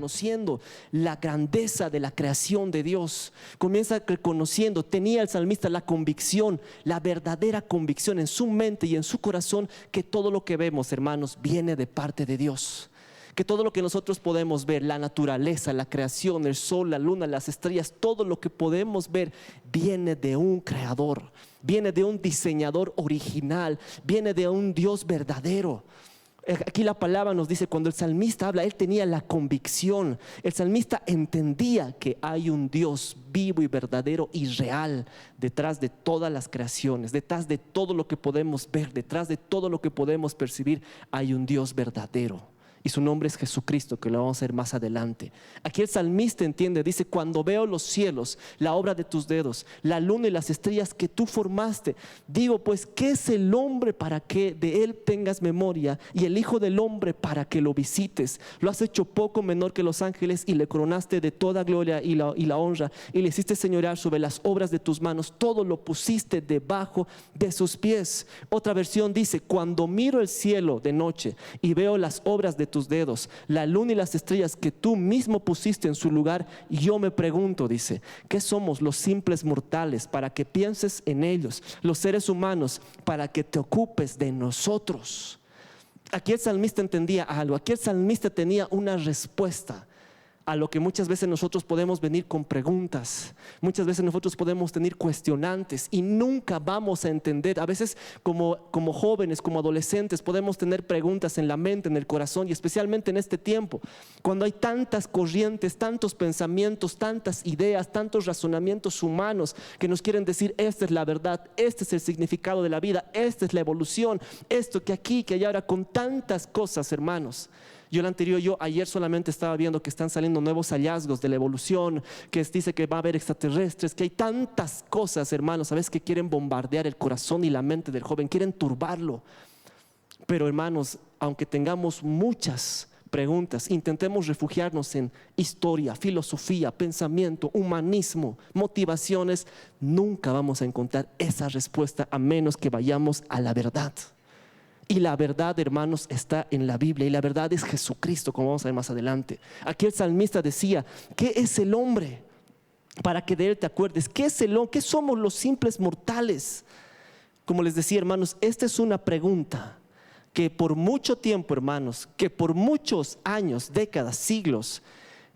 reconociendo la grandeza de la creación de Dios. Comienza reconociendo, tenía el salmista la convicción, la verdadera convicción en su mente y en su corazón que todo lo que vemos, hermanos, viene de parte de Dios. Que todo lo que nosotros podemos ver, la naturaleza, la creación, el sol, la luna, las estrellas, todo lo que podemos ver viene de un creador, viene de un diseñador original, viene de un Dios verdadero. Aquí la palabra nos dice, cuando el salmista habla, él tenía la convicción. El salmista entendía que hay un Dios vivo y verdadero y real detrás de todas las creaciones, detrás de todo lo que podemos ver, detrás de todo lo que podemos percibir, hay un Dios verdadero. Y su nombre es Jesucristo, que lo vamos a ver más adelante. Aquí el salmista entiende, dice: cuando veo los cielos, la obra de tus dedos, la luna y las estrellas que tú formaste, digo pues, ¿qué es el hombre para que de él tengas memoria? Y el hijo del hombre para que lo visites. Lo has hecho poco menor que los ángeles y le coronaste de toda gloria y la honra, y le hiciste señorear sobre las obras de tus manos. Todo lo pusiste debajo de sus pies. Otra versión dice: cuando miro el cielo de noche y veo las obras de tus dedos, la luna y las estrellas que tú mismo pusiste en su lugar, yo me pregunto, dice, ¿qué somos los simples mortales para que pienses en ellos? Los seres humanos para que te ocupes de nosotros. Aquí el salmista entendía algo. Aquí el salmista tenía una respuesta a lo que muchas veces nosotros podemos venir con preguntas. Muchas veces nosotros podemos tener cuestionantes y nunca vamos a entender. A veces como jóvenes, como adolescentes, podemos tener preguntas en la mente, en el corazón, y especialmente en este tiempo, cuando hay tantas corrientes, tantos pensamientos, tantas ideas, tantos razonamientos humanos que nos quieren decir: esta es la verdad, este es el significado de la vida, esta es la evolución, esto que aquí, que allá. Ahora, con tantas cosas, hermanos. Ayer solamente estaba viendo que están saliendo nuevos hallazgos de la evolución, que dice que va a haber extraterrestres, que hay tantas cosas, hermanos, a veces que quieren bombardear el corazón y la mente del joven, quieren turbarlo. Pero, hermanos, aunque tengamos muchas preguntas, intentemos refugiarnos en historia, filosofía, pensamiento, humanismo, motivaciones, nunca vamos a encontrar esa respuesta a menos que vayamos a la verdad. Y la verdad, hermanos, está en la Biblia, y la verdad es Jesucristo, como vamos a ver más adelante. Aquí el salmista decía: ¿qué es el hombre para que de él te acuerdes? ¿Qué es el hombre? ¿Qué somos los simples mortales? Como les decía, hermanos, esta es una pregunta que por mucho tiempo, hermanos, que por muchos años, décadas, siglos,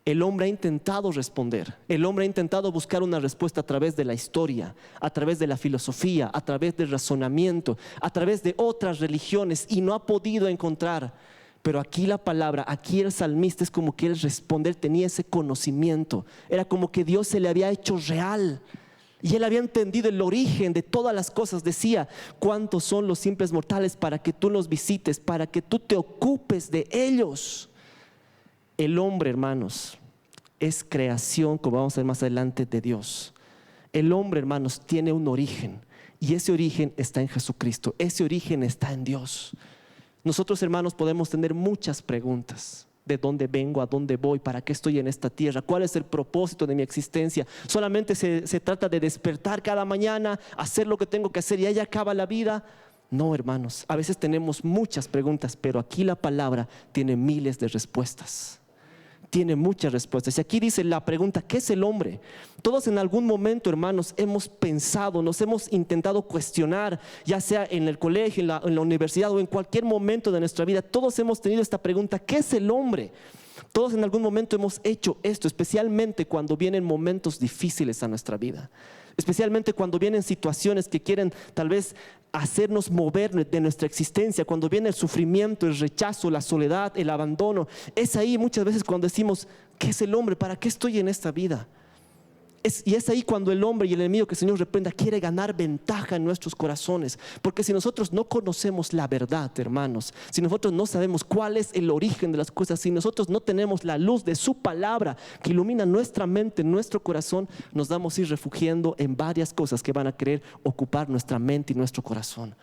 el hombre ha intentado responder. El hombre ha intentado buscar una respuesta a través de la historia, a través de la filosofía, a través del razonamiento, a través de otras religiones, y no ha podido encontrar. Pero aquí la palabra, aquí el salmista es como que él responde, él tenía ese conocimiento. Era como que Dios se le había hecho real y él había entendido el origen de todas las cosas. Decía: ¿cuántos son los simples mortales para que tú los visites, para que tú te ocupes de ellos? El hombre, hermanos, es creación, como vamos a ver más adelante, de Dios. El hombre, hermanos, tiene un origen, y ese origen está en Jesucristo. Ese origen está en Dios. Nosotros, hermanos, podemos tener muchas preguntas. ¿De dónde vengo? ¿A dónde voy? ¿Para qué estoy en esta tierra? ¿Cuál es el propósito de mi existencia? ¿Solamente se trata de despertar cada mañana, hacer lo que tengo que hacer y ahí acaba la vida? No, hermanos, a veces tenemos muchas preguntas, pero aquí la palabra tiene miles de respuestas. Tiene muchas respuestas. Y aquí dice la pregunta: ¿qué es el hombre? Todos en algún momento, hermanos, hemos pensado, nos hemos intentado cuestionar, ya sea en el colegio, en la universidad o en cualquier momento de nuestra vida. Todos hemos tenido esta pregunta: ¿qué es el hombre? Todos en algún momento hemos hecho esto, especialmente cuando vienen momentos difíciles a nuestra vida. Especialmente cuando vienen situaciones que quieren tal vez hacernos mover de nuestra existencia. Cuando viene el sufrimiento, el rechazo, la soledad, el abandono. Es ahí muchas veces cuando decimos: ¿qué es el hombre? ¿Para qué estoy en esta vida? Y es ahí cuando el hombre y el enemigo, que el Señor reprenda, quiere ganar ventaja en nuestros corazones. Porque si nosotros no conocemos la verdad, hermanos, si nosotros no sabemos cuál es el origen de las cosas, si nosotros no tenemos la luz de su palabra que ilumina nuestra mente, nuestro corazón, nos vamos a ir refugiando en varias cosas que van a querer ocupar nuestra mente y nuestro corazón.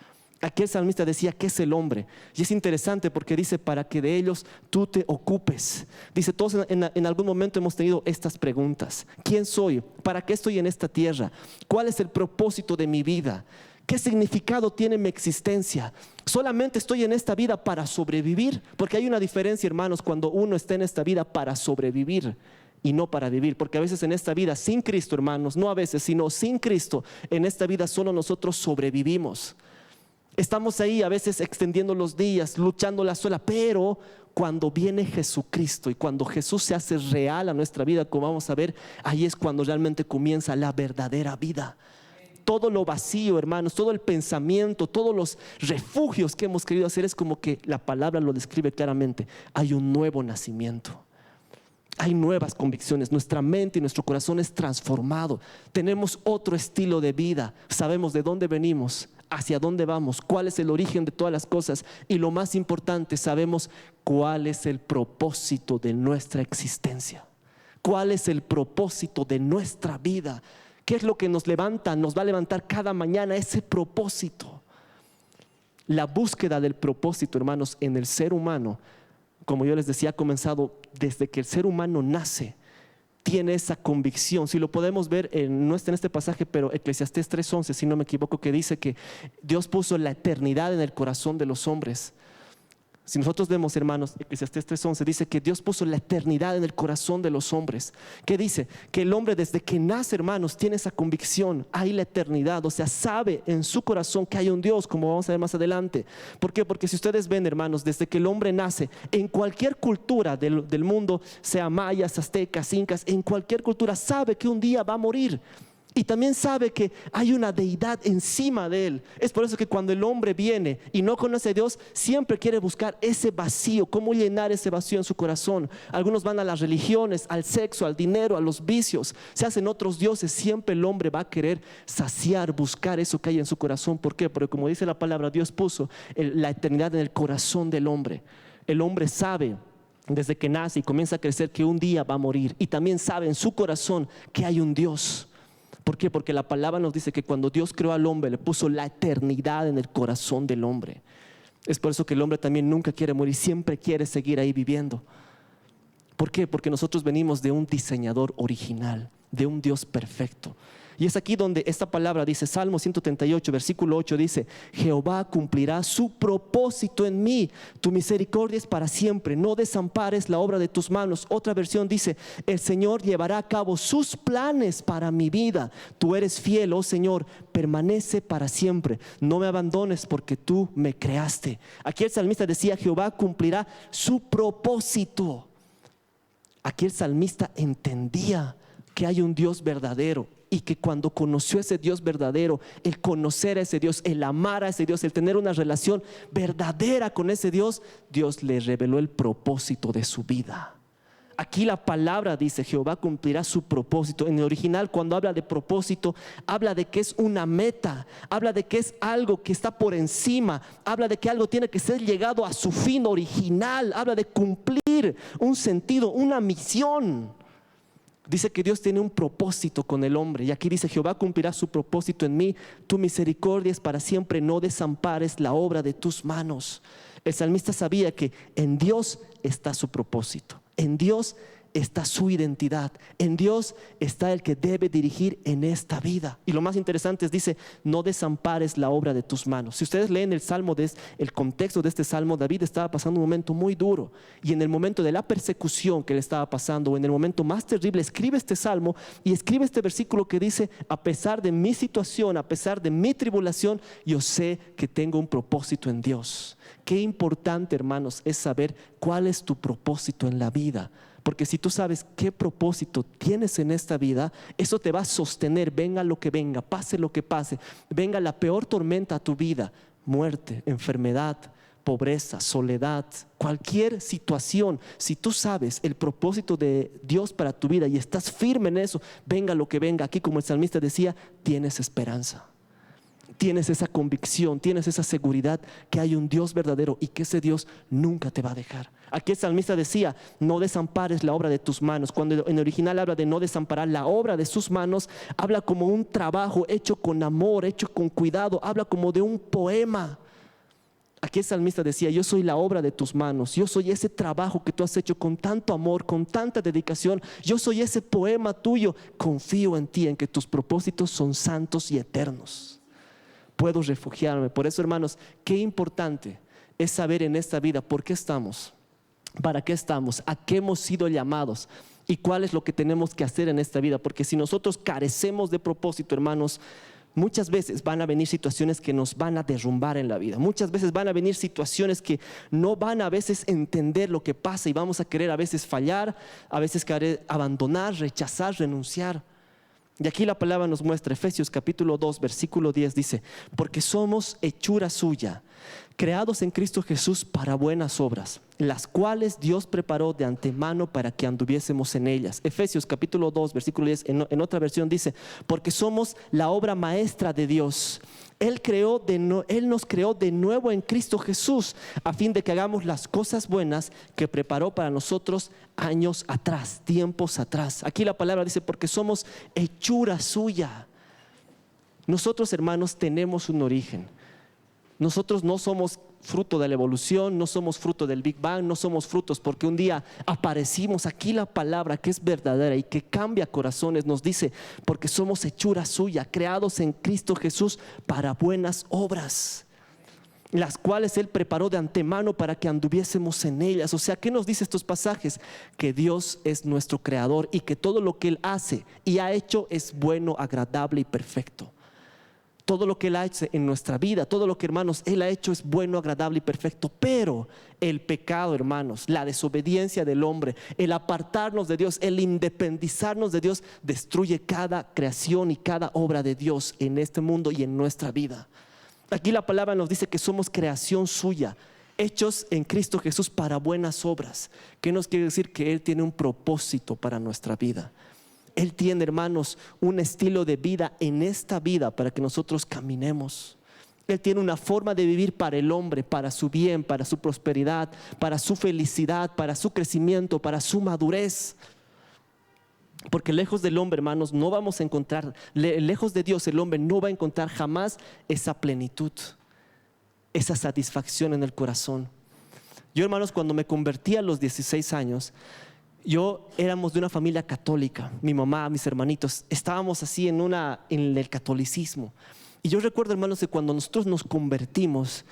Aquí el salmista decía: ¿qué es el hombre? Y es interesante porque dice: para que de ellos tú te ocupes. Dice, todos en algún momento hemos tenido estas preguntas: ¿quién soy? ¿Para qué estoy en esta tierra? ¿Cuál es el propósito de mi vida? ¿Qué significado tiene mi existencia? ¿Solamente estoy en esta vida para sobrevivir? Porque hay una diferencia, hermanos, cuando uno está en esta vida para sobrevivir y no para vivir. Porque a veces en esta vida sin Cristo, hermanos, no a veces, sino sin Cristo, en esta vida solo nosotros sobrevivimos. Estamos ahí a veces extendiendo los días, luchando la sola, pero cuando viene Jesucristo y cuando Jesús se hace real a nuestra vida, como vamos a ver, ahí es cuando realmente comienza la verdadera vida. Todo lo vacío, hermanos, todo el pensamiento, todos los refugios que hemos querido hacer, es como que la palabra lo describe claramente. Hay un nuevo nacimiento. Hay nuevas convicciones, nuestra mente y nuestro corazón es transformado. Tenemos otro estilo de vida, sabemos de dónde venimos, hacia dónde vamos, cuál es el origen de todas las cosas, y lo más importante, sabemos cuál es el propósito de nuestra existencia, cuál es el propósito de nuestra vida, qué es lo que nos levanta, nos va a levantar cada mañana, ese propósito. La búsqueda del propósito, hermanos, en el ser humano, como yo les decía, ha comenzado desde que el ser humano nace. Tiene esa convicción. Si lo podemos ver, no está en este pasaje, pero Eclesiastés 3:11, si no me equivoco, que dice que Dios puso la eternidad en el corazón de los hombres. Si nosotros vemos, hermanos, Eclesiastés 3:11 dice que Dios puso la eternidad en el corazón de los hombres. ¿Qué dice? Que el hombre desde que nace, hermanos, tiene esa convicción, hay la eternidad, o sea, sabe en su corazón que hay un Dios, como vamos a ver más adelante. ¿Por qué? Porque si ustedes ven, hermanos, desde que el hombre nace, en cualquier cultura del mundo, sea mayas, aztecas, incas, en cualquier cultura sabe que un día va a morir. Y también sabe que hay una deidad encima de él. Es por eso que cuando el hombre viene y no conoce a Dios, siempre quiere buscar ese vacío, cómo llenar ese vacío en su corazón. Algunos van a las religiones, al sexo, al dinero, a los vicios, se hacen otros dioses. Siempre el hombre va a querer saciar, buscar eso que hay en su corazón. ¿Por qué? Porque como dice la palabra, Dios puso la eternidad en el corazón del hombre. El hombre sabe desde que nace y comienza a crecer que un día va a morir, y también sabe en su corazón que hay un Dios. ¿Por qué? Porque la palabra nos dice que cuando Dios creó al hombre, le puso la eternidad en el corazón del hombre. Es por eso que el hombre también nunca quiere morir, siempre quiere seguir ahí viviendo. ¿Por qué? Porque nosotros venimos de un diseñador original, de un Dios perfecto. Y es aquí donde esta palabra dice, Salmo 138, versículo 8 dice: Jehová cumplirá su propósito en mí, tu misericordia es para siempre, no desampares la obra de tus manos. Otra versión dice: el Señor llevará a cabo sus planes para mi vida. Tú eres fiel, oh Señor, permanece para siempre, no me abandones porque tú me creaste. Aquí el salmista decía: Jehová cumplirá su propósito. Aquí el salmista entendía que hay un Dios verdadero, y que cuando conoció a ese Dios verdadero, el conocer a ese Dios, el amar a ese Dios, el tener una relación verdadera con ese Dios, Dios le reveló el propósito de su vida. Aquí la palabra dice: Jehová cumplirá su propósito. En el original, cuando habla de propósito, habla de que es una meta, habla de que es algo que está por encima, habla de que algo tiene que ser llegado a su fin original, habla de cumplir un sentido, una misión. Dice que Dios tiene un propósito con el hombre, y aquí dice: Jehová cumplirá su propósito en mí, tu misericordia es para siempre, no desampares la obra de tus manos. El salmista sabía que en Dios está su propósito, en Dios está su identidad, en Dios está el que debe dirigir en esta vida. Y lo más interesante es, dice: no desampares la obra de tus manos. Si ustedes leen el salmo, el contexto de este salmo, David estaba pasando un momento muy duro, y en el momento de la persecución que le estaba pasando, o en el momento más terrible, escribe este salmo y escribe este versículo que dice: a pesar de mi situación, a pesar de mi tribulación, yo sé que tengo un propósito en Dios. Qué importante, hermanos, es saber cuál es tu propósito en la vida. Porque si tú sabes qué propósito tienes en esta vida, eso te va a sostener, venga lo que venga, pase lo que pase, venga la peor tormenta a tu vida, muerte, enfermedad, pobreza, soledad, cualquier situación. Si tú sabes el propósito de Dios para tu vida y estás firme en eso, venga lo que venga, aquí como el salmista decía, tienes esperanza. Tienes esa convicción, tienes esa seguridad que hay un Dios verdadero y que ese Dios nunca te va a dejar. Aquí el salmista decía: no desampares la obra de tus manos. Cuando en el original habla de no desamparar la obra de sus manos, habla como un trabajo hecho con amor, hecho con cuidado, habla como de un poema. Aquí el salmista decía: yo soy la obra de tus manos, yo soy ese trabajo que tú has hecho con tanto amor, con tanta dedicación, yo soy ese poema tuyo, confío en ti, en que tus propósitos son santos y eternos. puedo refugiarme. Por eso, hermanos, qué importante es saber en esta vida por qué estamos, para qué estamos, a qué hemos sido llamados y cuál es lo que tenemos que hacer en esta vida. Porque si nosotros carecemos de propósito, hermanos, muchas veces van a venir situaciones que nos van a derrumbar en la vida. Muchas veces van a venir situaciones que no van a veces entender lo que pasa y vamos a querer a veces fallar, a veces querer abandonar, rechazar, renunciar. Y aquí la palabra nos muestra, Efesios capítulo 2, versículo 10 dice: porque somos hechura suya, creados en Cristo Jesús para buenas obras, las cuales Dios preparó de antemano para que anduviésemos en ellas. Efesios capítulo 2, versículo 10, en otra versión dice: porque somos la obra maestra de Dios. Él nos creó de nuevo en Cristo Jesús, a fin de que hagamos las cosas buenas que preparó para nosotros años atrás, tiempos atrás. Aquí la palabra dice: porque somos hechura suya. Nosotros, hermanos, tenemos un origen. Nosotros no somos fruto de la evolución, no somos fruto del Big Bang, no somos frutos porque un día aparecimos. Aquí la palabra que es verdadera y que cambia corazones nos dice: porque somos hechura suya, creados en Cristo Jesús para buenas obras, las cuales Él preparó de antemano para que anduviésemos en ellas. O sea, ¿qué nos dice estos pasajes? Que Dios es nuestro creador y que todo lo que Él hace y ha hecho es bueno, agradable y perfecto. Todo lo que Él ha hecho en nuestra vida, todo lo que, hermanos, Él ha hecho es bueno, agradable y perfecto. Pero el pecado, hermanos, la desobediencia del hombre, el apartarnos de Dios, el independizarnos de Dios, destruye cada creación y cada obra de Dios en este mundo y en nuestra vida. Aquí la palabra nos dice que somos creación suya, hechos en Cristo Jesús para buenas obras. ¿Qué nos quiere decir? Que Él tiene un propósito para nuestra vida. Él tiene, hermanos, un estilo de vida en esta vida para que nosotros caminemos. Él tiene una forma de vivir para el hombre, para su bien, para su prosperidad, para su felicidad, para su crecimiento, para su madurez. Porque lejos del hombre, hermanos, no vamos a encontrar, lejos de Dios, el hombre no va a encontrar jamás esa plenitud, esa satisfacción en el corazón. Yo, hermanos, cuando me convertí a los 16 años, éramos de una familia católica. Mi mamá, mis hermanitos, estábamos así en el catolicismo. Y yo recuerdo, hermanos, que cuando nosotros nos convertimos,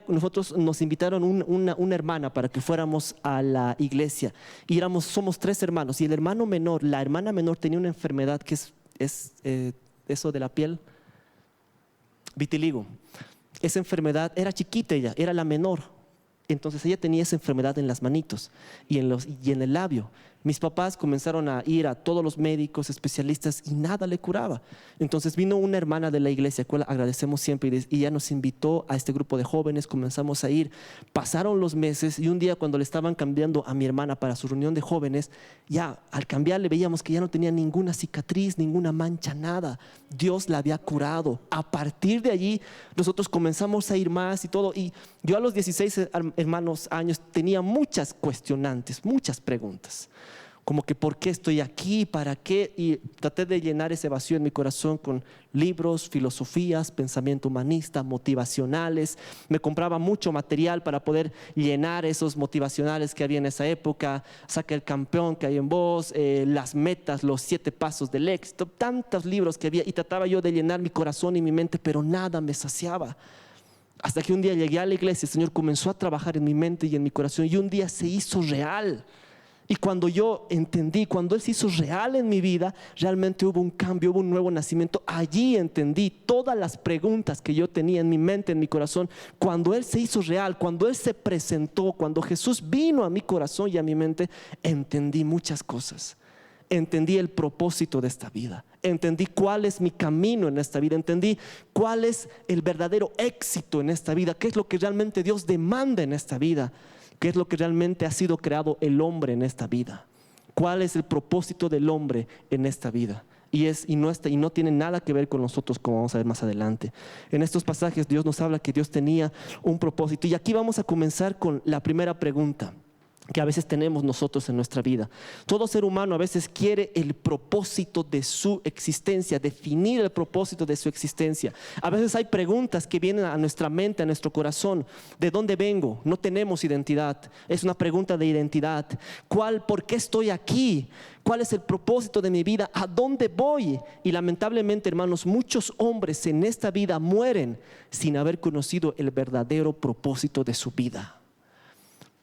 nosotros nos invitaron una hermana para que fuéramos a la iglesia. Y somos 3 hermanos. Y la hermana menor tenía una enfermedad que es eso de la piel, vitiligo. Esa enfermedad, era chiquita ella, era la menor. Entonces ella tenía esa enfermedad en las manitos y en el labio. Mis papás comenzaron a ir a todos los médicos, especialistas, y nada le curaba. Entonces vino una hermana de la iglesia, a la cual agradecemos siempre, y ella nos invitó a este grupo de jóvenes. Comenzamos a ir, pasaron los meses, y un día cuando le estaban cambiando a mi hermana para su reunión de jóvenes, ya al cambiarle veíamos que ya no tenía ninguna cicatriz, ninguna mancha, nada. Dios la había curado. A partir de allí nosotros comenzamos a ir más y todo, y yo a los 16 años tenía muchas cuestionantes, muchas preguntas. Como que ¿por qué estoy aquí? ¿Para qué? Y traté de llenar ese vacío en mi corazón con libros, filosofías, pensamiento humanista, motivacionales. Me compraba mucho material para poder llenar esos motivacionales que había en esa época. Saca el campeón que hay en vos, las metas, los 7 pasos del éxito, tantos libros que había, y trataba yo de llenar mi corazón y mi mente, pero nada me saciaba. Hasta que un día llegué a la iglesia, el Señor comenzó a trabajar en mi mente y en mi corazón, y un día se hizo real. Y cuando yo entendí, cuando Él se hizo real en mi vida, realmente hubo un cambio, hubo un nuevo nacimiento. Allí entendí todas las preguntas que yo tenía en mi mente, en mi corazón. Cuando Él se hizo real, cuando Él se presentó, cuando Jesús vino a mi corazón y a mi mente, entendí muchas cosas. Entendí el propósito de esta vida. Entendí cuál es mi camino en esta vida. Entendí cuál es el verdadero éxito en esta vida. Qué es lo que realmente Dios demanda en esta vida. ¿Qué es lo que realmente ha sido creado el hombre en esta vida? ¿Cuál es el propósito del hombre en esta vida? Y no tiene nada que ver con nosotros, como vamos a ver más adelante. En estos pasajes Dios nos habla que Dios tenía un propósito. Y aquí vamos a comenzar con la primera pregunta. que a veces tenemos nosotros en nuestra vida. Todo ser humano a veces quiere el propósito de su existencia, definir el propósito de su existencia. A veces hay preguntas que vienen a nuestra mente, a nuestro corazón. ¿De dónde vengo? No tenemos identidad. Es una pregunta de identidad. ¿Por qué estoy aquí? ¿Cuál es el propósito de mi vida? ¿A dónde voy? Y lamentablemente, hermanos, muchos hombres en esta vida mueren sin haber conocido el verdadero propósito de su vida.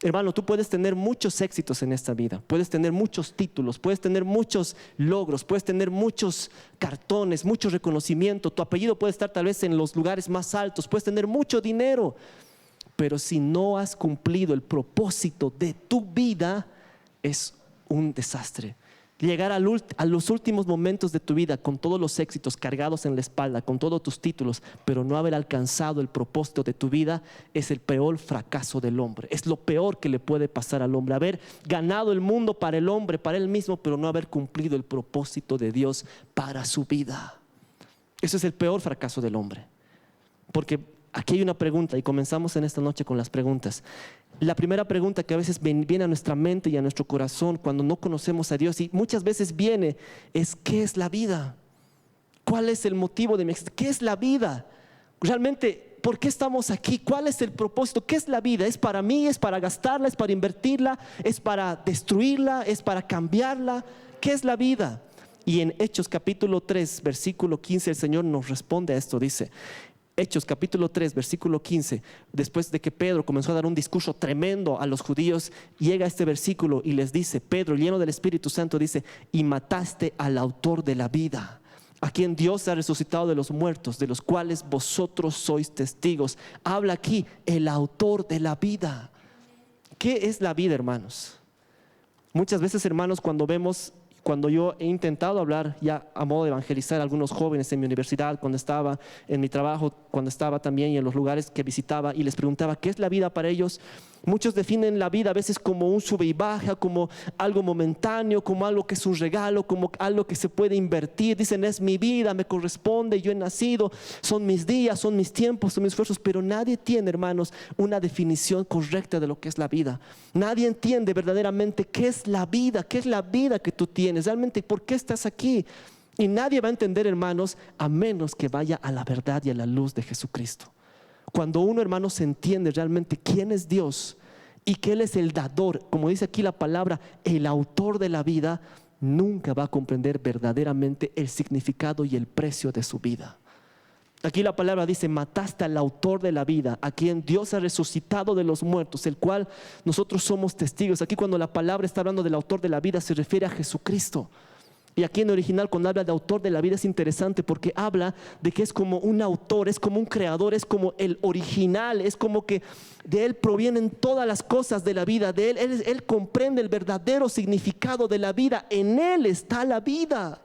Hermano, tú puedes tener muchos éxitos en esta vida, puedes tener muchos títulos, puedes tener muchos logros, puedes tener muchos cartones, mucho reconocimiento, tu apellido puede estar tal vez en los lugares más altos, puedes tener mucho dinero, pero si no has cumplido el propósito de tu vida, es un desastre. Llegar a los últimos momentos de tu vida con todos los éxitos cargados en la espalda, con todos tus títulos, pero no haber alcanzado el propósito de tu vida, es el peor fracaso del hombre. Es lo peor que le puede pasar al hombre. Haber ganado el mundo para el hombre, para él mismo, pero no haber cumplido el propósito de Dios para su vida. Eso es el peor fracaso del hombre. Porque aquí hay una pregunta y comenzamos en esta noche con las preguntas. La primera pregunta que a veces viene a nuestra mente y a nuestro corazón cuando no conocemos a Dios, y muchas veces viene, es: ¿qué es la vida? ¿Cuál es el motivo de mi existencia? ¿Qué es la vida? Realmente, ¿por qué estamos aquí? ¿Cuál es el propósito? ¿Qué es la vida? ¿Es para mí? ¿Es para gastarla? ¿Es para invertirla? ¿Es para destruirla? ¿Es para cambiarla? ¿Qué es la vida? Y en Hechos capítulo 3, versículo 15, el Señor nos responde a esto. Dice, Hechos capítulo 3, versículo 15, después de que Pedro comenzó a dar un discurso tremendo a los judíos, llega este versículo y les dice: Pedro, lleno del Espíritu Santo, dice: y mataste al autor de la vida, a quien Dios ha resucitado de los muertos, de los cuales vosotros sois testigos. Habla aquí el autor de la vida. ¿Qué es la vida, hermanos? Muchas veces, hermanos, cuando yo he intentado hablar ya a modo de evangelizar a algunos jóvenes en mi universidad, cuando estaba en mi trabajo, cuando estaba también en los lugares que visitaba, y les preguntaba qué es la vida para ellos, muchos definen la vida a veces como un sube y baja, como algo momentáneo, como algo que es un regalo, como algo que se puede invertir. Dicen: es mi vida, me corresponde, yo he nacido, son mis días, son mis tiempos, son mis esfuerzos. Pero nadie tiene, hermanos, una definición correcta de lo que es la vida. Nadie entiende verdaderamente qué es la vida que tú tienes, realmente por qué estás aquí. Y nadie va a entender, hermanos, a menos que vaya a la verdad y a la luz de Jesucristo. Cuando uno, hermanos, entiende realmente quién es Dios y que Él es el dador, como dice aquí la palabra, el autor de la vida, nunca va a comprender verdaderamente el significado y el precio de su vida. Aquí la palabra dice: mataste al autor de la vida, a quien Dios ha resucitado de los muertos, el cual nosotros somos testigos. Aquí cuando la palabra está hablando del autor de la vida, se refiere a Jesucristo. Y aquí en original, cuando habla de autor de la vida, es interesante porque habla de que es como un autor, es como un creador, es como el original, es como que de Él provienen todas las cosas de la vida, de Él comprende el verdadero significado de la vida, en Él está la vida.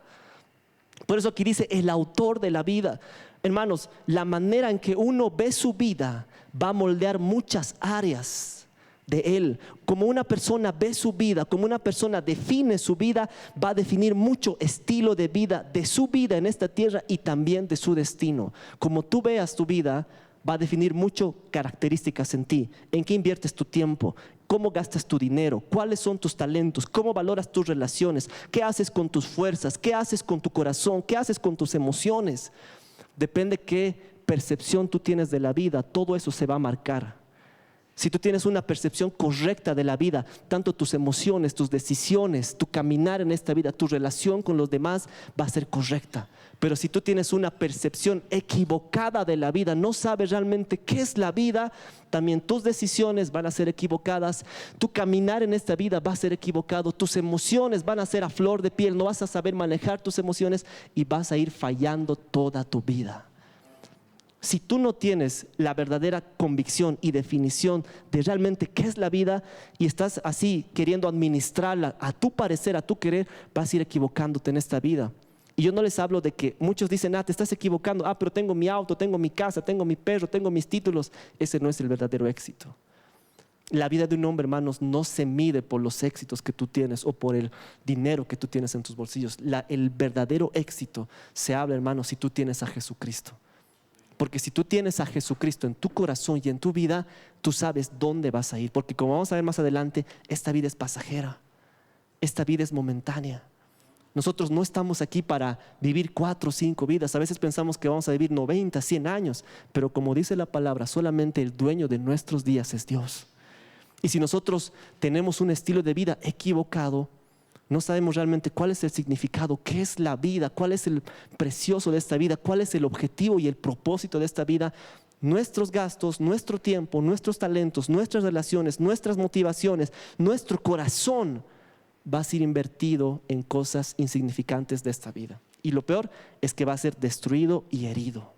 Por eso aquí dice el autor de la vida. Hermanos, la manera en que uno ve su vida va a moldear muchas áreas de Él. Como una persona ve su vida, como una persona define su vida, va a definir mucho estilo de vida, de su vida en esta tierra y también de su destino. Como tú veas tu vida, va a definir mucho características en ti. En qué inviertes tu tiempo, cómo gastas tu dinero, cuáles son tus talentos, cómo valoras tus relaciones, qué haces con tus fuerzas, qué haces con tu corazón, qué haces con tus emociones. Depende qué percepción tú tienes de la vida, todo eso se va a marcar. Si tú tienes una percepción correcta de la vida, tanto tus emociones, tus decisiones, tu caminar en esta vida, tu relación con los demás va a ser correcta. Pero si tú tienes una percepción equivocada de la vida, no sabes realmente qué es la vida, también tus decisiones van a ser equivocadas, tu caminar en esta vida va a ser equivocado, tus emociones van a ser a flor de piel, no vas a saber manejar tus emociones y vas a ir fallando toda tu vida. Si tú no tienes la verdadera convicción y definición de realmente qué es la vida y estás así queriendo administrarla a tu parecer, a tu querer, vas a ir equivocándote en esta vida. Y yo no les hablo de que muchos dicen: te estás equivocando, pero tengo mi auto, tengo mi casa, tengo mi perro, tengo mis títulos. Ese no es el verdadero éxito. La vida de un hombre, hermanos, no se mide por los éxitos que tú tienes o por el dinero que tú tienes en tus bolsillos. El verdadero éxito se habla, hermanos, si tú tienes a Jesucristo. Porque si tú tienes a Jesucristo en tu corazón y en tu vida, tú sabes dónde vas a ir. Porque como vamos a ver más adelante, esta vida es pasajera, esta vida es momentánea. Nosotros no estamos aquí para vivir 4 o 5 vidas. A veces pensamos que vamos a vivir 90, 100 años. Pero como dice la palabra, solamente el dueño de nuestros días es Dios. Y si nosotros tenemos un estilo de vida equivocado, no sabemos realmente cuál es el significado, qué es la vida, cuál es el precioso de esta vida, cuál es el objetivo y el propósito de esta vida. Nuestros gastos, nuestro tiempo, nuestros talentos, nuestras relaciones, nuestras motivaciones, nuestro corazón va a ser invertido en cosas insignificantes de esta vida. Y lo peor es que va a ser destruido y herido.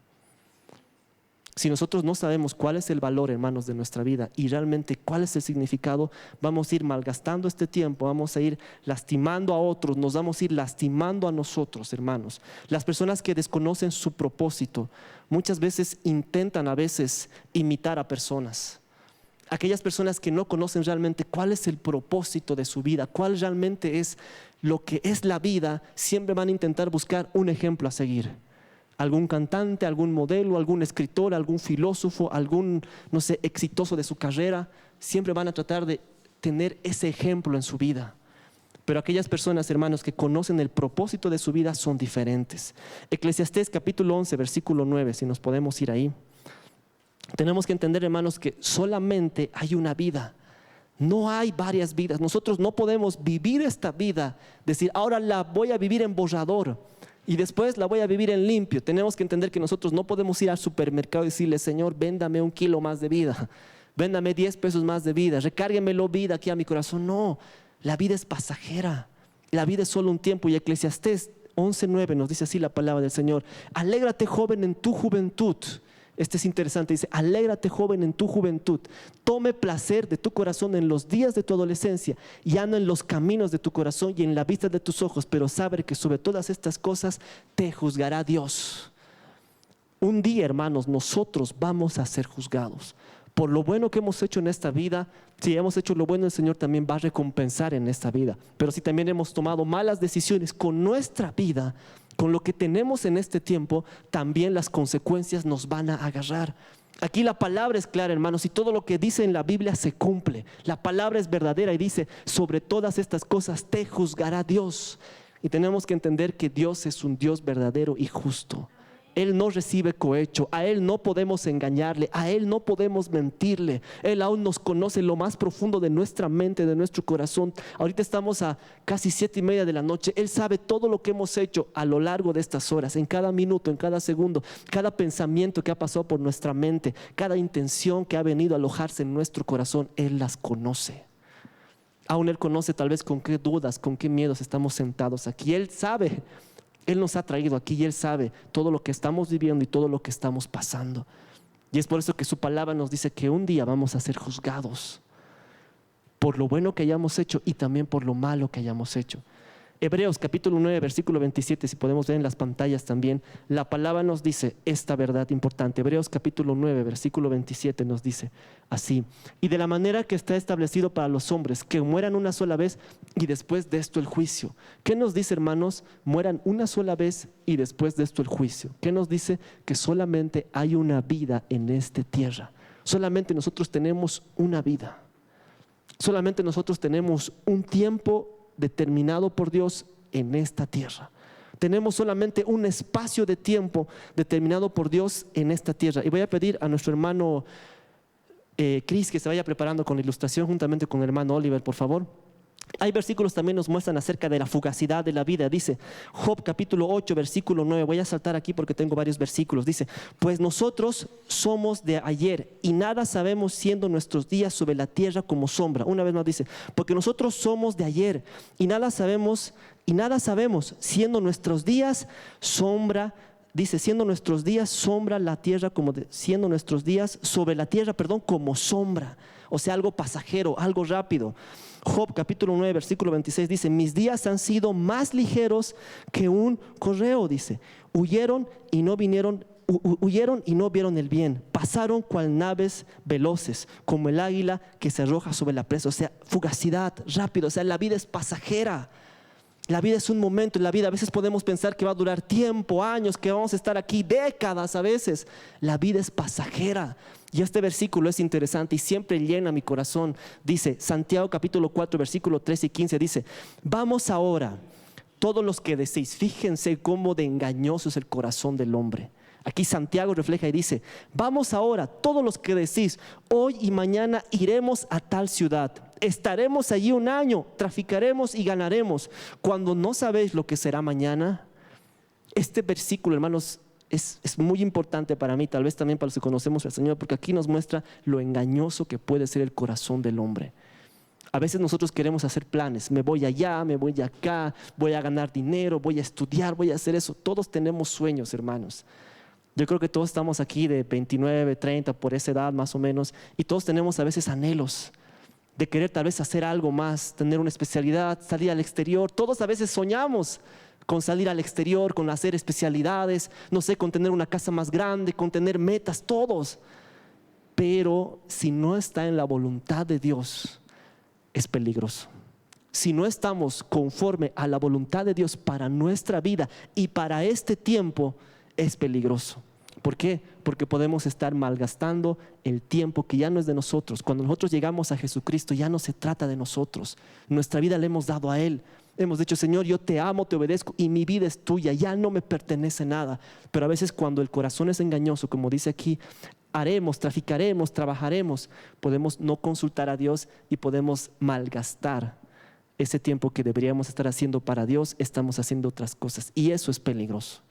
Si nosotros no sabemos cuál es el valor, hermanos, de nuestra vida y realmente cuál es el significado, vamos a ir malgastando este tiempo, vamos a ir lastimando a otros, nos vamos a ir lastimando a nosotros, hermanos. Las personas que desconocen su propósito muchas veces intentan imitar a personas. Aquellas personas que no conocen realmente cuál es el propósito de su vida, cuál realmente es lo que es la vida, siempre van a intentar buscar un ejemplo a seguir. Algún cantante, algún modelo, algún escritor, algún filósofo, algún, no sé, exitoso de su carrera, siempre van a tratar de tener ese ejemplo en su vida. Pero aquellas personas, hermanos, que conocen el propósito de su vida son diferentes. Eclesiastés capítulo 11, versículo 9, si nos podemos ir ahí. Tenemos que entender, hermanos, que solamente hay una vida. No hay varias vidas. Nosotros no podemos vivir esta vida, decir, ahora la voy a vivir en borrador y después la voy a vivir en limpio. Tenemos que entender que nosotros no podemos ir al supermercado y decirle, Señor, véndame 1 kilo más de vida, véndame 10 pesos más de vida, recárguemelo vida aquí a mi corazón. No, la vida es pasajera, la vida es solo un tiempo. Y Eclesiastés 11:9 nos dice así la palabra del Señor: alégrate, joven, en tu juventud. Este es interesante, dice, alégrate, joven, en tu juventud, tome placer de tu corazón en los días de tu adolescencia y anda en los caminos de tu corazón y en la vista de tus ojos, pero sabe que sobre todas estas cosas te juzgará Dios. Un día, hermanos, nosotros vamos a ser juzgados por lo bueno que hemos hecho en esta vida. Si hemos hecho lo bueno, el Señor también va a recompensar en esta vida. Pero si también hemos tomado malas decisiones con nuestra vida, con lo que tenemos en este tiempo, también las consecuencias nos van a agarrar. Aquí la palabra es clara, hermanos, y todo lo que dice en la Biblia se cumple. La palabra es verdadera y dice, sobre todas estas cosas te juzgará Dios. Y tenemos que entender que Dios es un Dios verdadero y justo. Él no recibe cohecho, a Él no podemos engañarle, a Él no podemos mentirle. Él aún nos conoce lo más profundo de nuestra mente, de nuestro corazón. Ahorita estamos a casi 7:30 de la noche. Él sabe todo lo que hemos hecho a lo largo de estas horas, en cada minuto, en cada segundo, cada pensamiento que ha pasado por nuestra mente, cada intención que ha venido a alojarse en nuestro corazón. Él las conoce. Aún Él conoce tal vez con qué dudas, con qué miedos estamos sentados aquí. Él sabe. Él nos ha traído aquí y Él sabe todo lo que estamos viviendo y todo lo que estamos pasando. Y es por eso que su palabra nos dice que un día vamos a ser juzgados por lo bueno que hayamos hecho y también por lo malo que hayamos hecho. Hebreos capítulo 9, versículo 27, si podemos ver en las pantallas también, la palabra nos dice esta verdad importante. Hebreos capítulo 9, versículo 27 nos dice así: y de la manera que está establecido para los hombres, que mueran una sola vez y después de esto el juicio. ¿Qué nos dice, hermanos? Mueran una sola vez y después de esto el juicio. ¿Qué nos dice? Que solamente hay una vida en esta tierra. Solamente nosotros tenemos una vida. Solamente nosotros tenemos un tiempo determinado por Dios en esta tierra. Tenemos solamente un espacio de tiempo determinado por Dios en esta tierra. Y voy a pedir a nuestro hermano Chris que se vaya preparando con la ilustración juntamente con el hermano Oliver, por favor. Hay versículos también nos muestran acerca de la fugacidad de la vida. Dice Job capítulo 8 versículo 9. Voy a saltar aquí porque tengo varios versículos. Dice: pues nosotros somos de ayer y nada sabemos, siendo nuestros días sobre la tierra como sombra. Una vez más dice: porque nosotros somos de ayer y nada sabemos, siendo nuestros días sombra. Dice, siendo nuestros días sombra la tierra, siendo nuestros días sobre la tierra, como sombra. O sea, algo pasajero, algo rápido. Job capítulo 9 versículo 26 dice: mis días han sido más ligeros que un correo. Dice, huyeron y no vieron el bien, pasaron cual naves veloces, como el águila que se arroja sobre la presa. O sea, fugacidad, rápido. O sea, la vida es pasajera. La vida es un momento en la vida. A veces podemos pensar que va a durar tiempo, años, que vamos a estar aquí décadas a veces. La vida es pasajera. Y este versículo es interesante y siempre llena mi corazón. Dice, Santiago capítulo 4, versículo 13 y 15, dice: vamos ahora, todos los que deseéis, fíjense cómo de engañoso es el corazón del hombre. Aquí Santiago refleja y dice: vamos ahora, todos los que decís, hoy y mañana iremos a tal ciudad, estaremos allí un año, traficaremos y ganaremos, cuando no sabéis lo que será mañana. Este versículo, hermanos, es muy importante para mí, tal vez también para los que conocemos al Señor, porque aquí nos muestra lo engañoso que puede ser el corazón del hombre. A veces nosotros queremos hacer planes: me voy allá, me voy acá, voy a ganar dinero, voy a estudiar, voy a hacer eso. Todos tenemos sueños, hermanos. Yo creo que todos estamos aquí de 29, 30, por esa edad más o menos, y todos tenemos a veces anhelos de querer tal vez hacer algo más, tener una especialidad, salir al exterior. Todos a veces soñamos con salir al exterior, con hacer especialidades, no sé, con tener una casa más grande, con tener metas, todos. Pero si no está en la voluntad de Dios, es peligroso. Si no estamos conforme a la voluntad de Dios para nuestra vida y para este tiempo, es peligroso. ¿Por qué? Porque podemos estar malgastando el tiempo que ya no es de nosotros. Cuando nosotros llegamos a Jesucristo, ya no se trata de nosotros. Nuestra vida la hemos dado a Él. Hemos dicho: Señor, yo te amo, te obedezco y mi vida es tuya, ya no me pertenece nada. Pero a veces cuando el corazón es engañoso, como dice aquí, haremos, traficaremos, trabajaremos, podemos no consultar a Dios y podemos malgastar ese tiempo que deberíamos estar haciendo para Dios. Estamos haciendo otras cosas y eso es peligroso.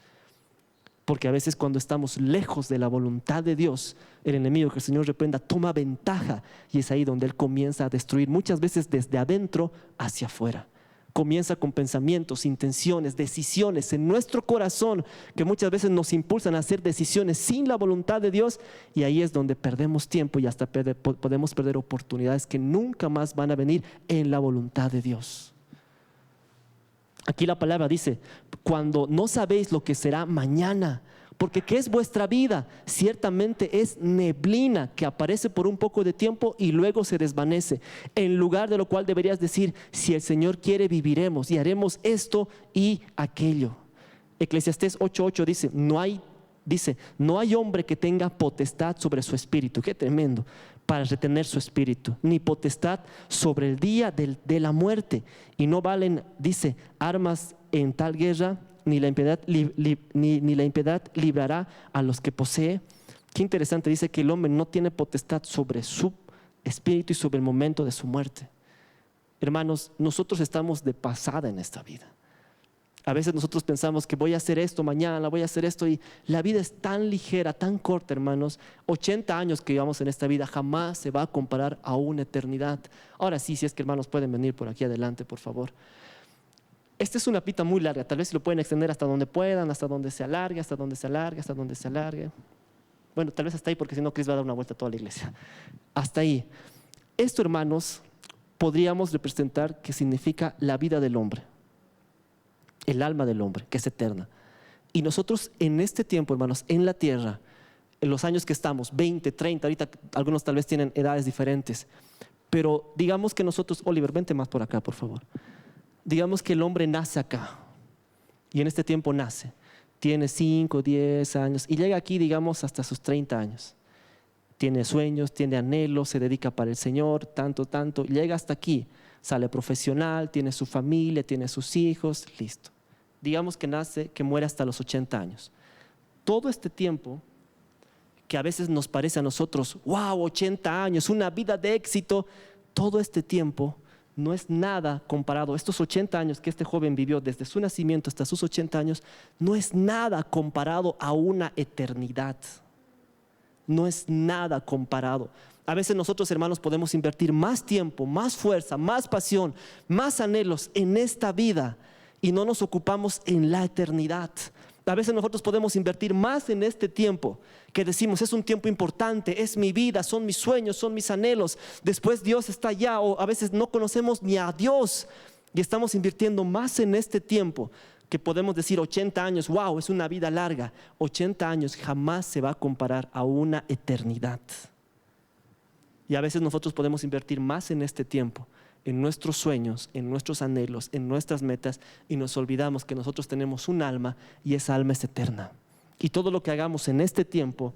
Porque a veces cuando estamos lejos de la voluntad de Dios, el enemigo, que el Señor reprenda, toma ventaja, y es ahí donde Él comienza a destruir, muchas veces desde adentro hacia afuera. Comienza con pensamientos, intenciones, decisiones en nuestro corazón que muchas veces nos impulsan a hacer decisiones sin la voluntad de Dios, y ahí es donde perdemos tiempo y hasta podemos perder oportunidades que nunca más van a venir en la voluntad de Dios. Aquí la palabra dice: cuando no sabéis lo que será mañana, porque ¿qué es vuestra vida? Ciertamente es neblina que aparece por un poco de tiempo y luego se desvanece. En lugar de lo cual deberías decir: si el Señor quiere, viviremos y haremos esto y aquello. Eclesiastés 8:8 dice: no hay hombre que tenga potestad sobre su espíritu. Qué tremendo. Para retener su espíritu, ni potestad sobre el día de la muerte. Y no valen, dice, armas en tal guerra, ni la impiedad librará a los que posee. Qué interesante, dice que el hombre no tiene potestad sobre su espíritu y sobre el momento de su muerte. Hermanos, nosotros estamos de pasada en esta vida. A veces nosotros pensamos que voy a hacer esto mañana, voy a hacer esto, y la vida es tan ligera, tan corta, hermanos. 80 años que llevamos en esta vida jamás se va a comparar a una eternidad. Ahora sí, si es que hermanos pueden venir por aquí adelante, por favor. Esta es una pita muy larga, tal vez lo pueden extender hasta donde puedan, hasta donde se alargue, hasta donde se alargue, hasta donde se alargue. Bueno, tal vez hasta ahí, porque si no Cris va a dar una vuelta a toda la iglesia. Hasta ahí. Esto, hermanos, podríamos representar que significa la vida del hombre. El alma del hombre, que es eterna. Y nosotros en este tiempo, hermanos, en la tierra, en los años que estamos, 20, 30, ahorita algunos tal vez tienen edades diferentes, pero digamos que nosotros, Oliver, vente más por acá, por favor. Digamos que el hombre nace acá, y en este tiempo nace, tiene 5, 10 años, y llega aquí, digamos, hasta sus 30 años. Tiene sueños, tiene anhelos, se dedica para el Señor, tanto, llega hasta aquí, sale profesional, tiene su familia, tiene sus hijos, listo. Digamos que nace, que muere hasta los 80 años. Todo este tiempo, que a veces nos parece a nosotros, wow, 80 años, una vida de éxito, todo este tiempo no es nada comparado. Estos 80 años que este joven vivió desde su nacimiento hasta sus 80 años, no es nada comparado a una eternidad. No es nada comparado. A veces nosotros, hermanos, podemos invertir más tiempo, más fuerza, más pasión, más anhelos en esta vida y no nos ocupamos en la eternidad. A veces nosotros podemos invertir más en este tiempo, que decimos es un tiempo importante, es mi vida, son mis sueños, son mis anhelos. Después Dios está allá, o a veces no conocemos ni a Dios y estamos invirtiendo más en este tiempo, que podemos decir 80 años, wow, es una vida larga. 80 años jamás se va a comparar a una eternidad. Y a veces nosotros podemos invertir más en este tiempo en nuestros sueños, en nuestros anhelos, en nuestras metas, y nos olvidamos que nosotros tenemos un alma y esa alma es eterna. Y todo lo que hagamos en este tiempo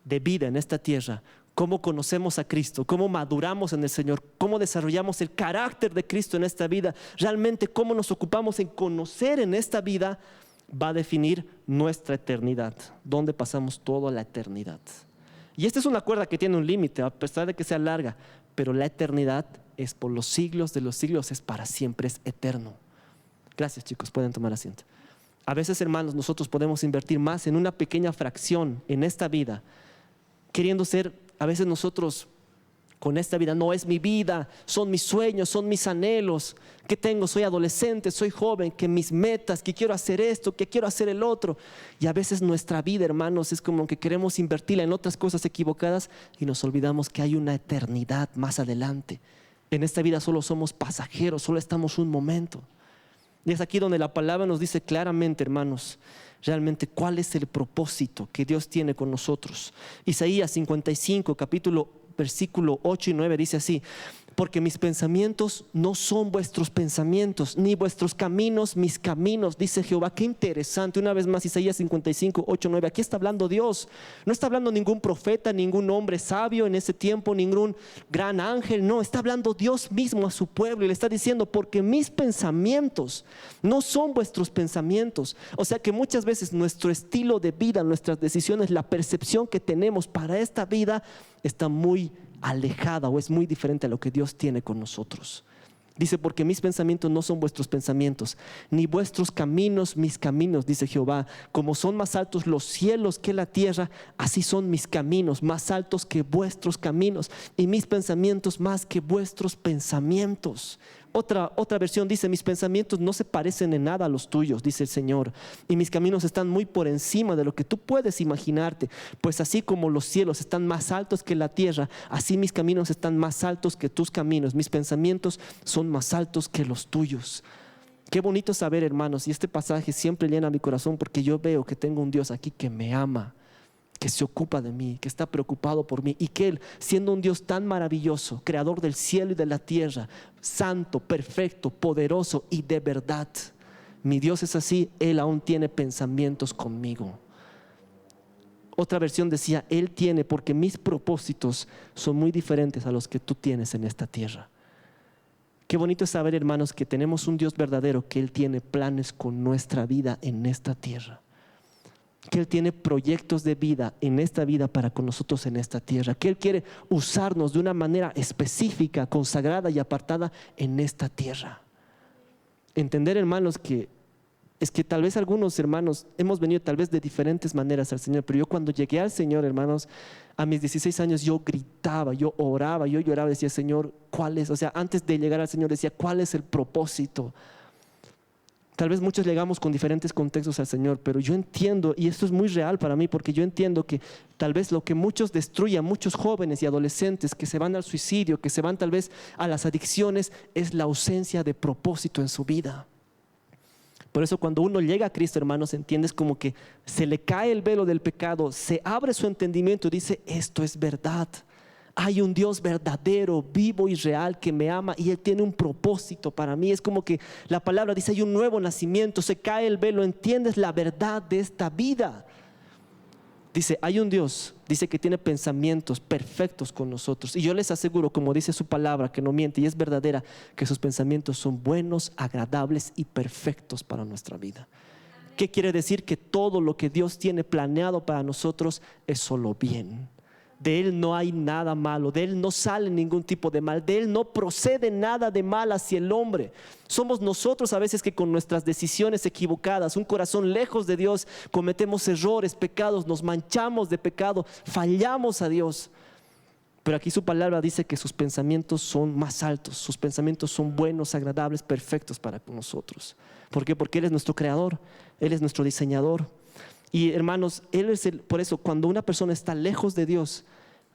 de vida, en esta tierra, cómo conocemos a Cristo, cómo maduramos en el Señor, cómo desarrollamos el carácter de Cristo en esta vida, realmente cómo nos ocupamos en conocer en esta vida, va a definir nuestra eternidad, donde pasamos toda la eternidad. Y esta es una cuerda que tiene un límite, a pesar de que sea larga, pero la eternidad es por los siglos de los siglos, es para siempre, es eterno. Gracias, chicos, pueden tomar asiento. A veces, hermanos, nosotros podemos invertir más en una pequeña fracción en esta vida, queriendo ser, a veces nosotros con esta vida, no es mi vida, son mis sueños, son mis anhelos, que tengo, soy adolescente, soy joven, que mis metas, que quiero hacer esto, que quiero hacer el otro. Y a veces nuestra vida, hermanos, es como que queremos invertirla en otras cosas equivocadas y nos olvidamos que hay una eternidad más adelante. En esta vida solo somos pasajeros, solo estamos un momento. Y es aquí donde la palabra nos dice claramente, hermanos, realmente cuál es el propósito que Dios tiene con nosotros. Isaías 55, versículo 8 y 9 dice así: porque mis pensamientos no son vuestros pensamientos, ni vuestros caminos mis caminos, dice Jehová. Qué interesante, una vez más Isaías 55, 8, 9, aquí está hablando Dios, no está hablando ningún profeta, ningún hombre sabio en ese tiempo, ningún gran ángel, no, está hablando Dios mismo a su pueblo y le está diciendo: porque mis pensamientos no son vuestros pensamientos. O sea que muchas veces nuestro estilo de vida, nuestras decisiones, la percepción que tenemos para esta vida está muy alejada o es muy diferente a lo que Dios tiene con nosotros. Dice: porque mis pensamientos no son vuestros pensamientos, ni vuestros caminos mis caminos, dice Jehová. Como son más altos los cielos que la tierra, así son mis caminos más altos que vuestros caminos, y mis pensamientos más que vuestros pensamientos. Otra versión dice: mis pensamientos no se parecen en nada a los tuyos, dice el Señor, y mis caminos están muy por encima de lo que tú puedes imaginarte. Pues así como los cielos están más altos que la tierra, así mis caminos están más altos que tus caminos, mis pensamientos son más altos que los tuyos. Qué bonito saber, hermanos, y este pasaje siempre llena mi corazón, porque yo veo que tengo un Dios aquí que me ama, que se ocupa de mí, que está preocupado por mí, y que Él, siendo un Dios tan maravilloso, creador del cielo y de la tierra, santo, perfecto, poderoso y de verdad, mi Dios es así, Él aún tiene pensamientos conmigo. Otra versión decía: Él tiene, porque mis propósitos son muy diferentes a los que tú tienes en esta tierra. Qué bonito es saber, hermanos, que tenemos un Dios verdadero, que Él tiene planes con nuestra vida en esta tierra, que Él tiene proyectos de vida en esta vida para con nosotros en esta tierra, que Él quiere usarnos de una manera específica, consagrada y apartada en esta tierra. Entender, hermanos, que es que tal vez algunos hermanos hemos venido tal vez de diferentes maneras al Señor, pero yo cuando llegué al Señor, hermanos, a mis 16 años yo gritaba, yo oraba, yo lloraba, decía: Señor, ¿cuál es? O sea, antes de llegar al Señor decía: ¿cuál es el propósito? Tal vez muchos llegamos con diferentes contextos al Señor, pero yo entiendo, y esto es muy real para mí, porque yo entiendo que tal vez lo que muchos destruyen, muchos jóvenes y adolescentes que se van al suicidio, que se van tal vez a las adicciones, es la ausencia de propósito en su vida. Por eso cuando uno llega a Cristo, hermanos, entiendes como que se le cae el velo del pecado, se abre su entendimiento y dice: esto es verdad. Hay un Dios verdadero, vivo y real, que me ama y Él tiene un propósito para mí. Es como que la palabra dice: hay un nuevo nacimiento, se cae el velo, entiendes la verdad de esta vida. Dice: hay un Dios, dice que tiene pensamientos perfectos con nosotros. Y yo les aseguro, como dice su palabra, que no miente y es verdadera, que sus pensamientos son buenos, agradables y perfectos para nuestra vida. ¿Qué quiere decir? Que todo lo que Dios tiene planeado para nosotros es solo bien. De Él no hay nada malo, de Él no sale ningún tipo de mal, de Él no procede nada de mal hacia el hombre. Somos nosotros a veces que con nuestras decisiones equivocadas, un corazón lejos de Dios, cometemos errores, pecados, nos manchamos de pecado, fallamos a Dios. Pero aquí su palabra dice que sus pensamientos son más altos, sus pensamientos son buenos, agradables, perfectos para nosotros. ¿Por qué? Porque Él es nuestro creador, Él es nuestro diseñador. Y hermanos, por eso cuando una persona está lejos de Dios,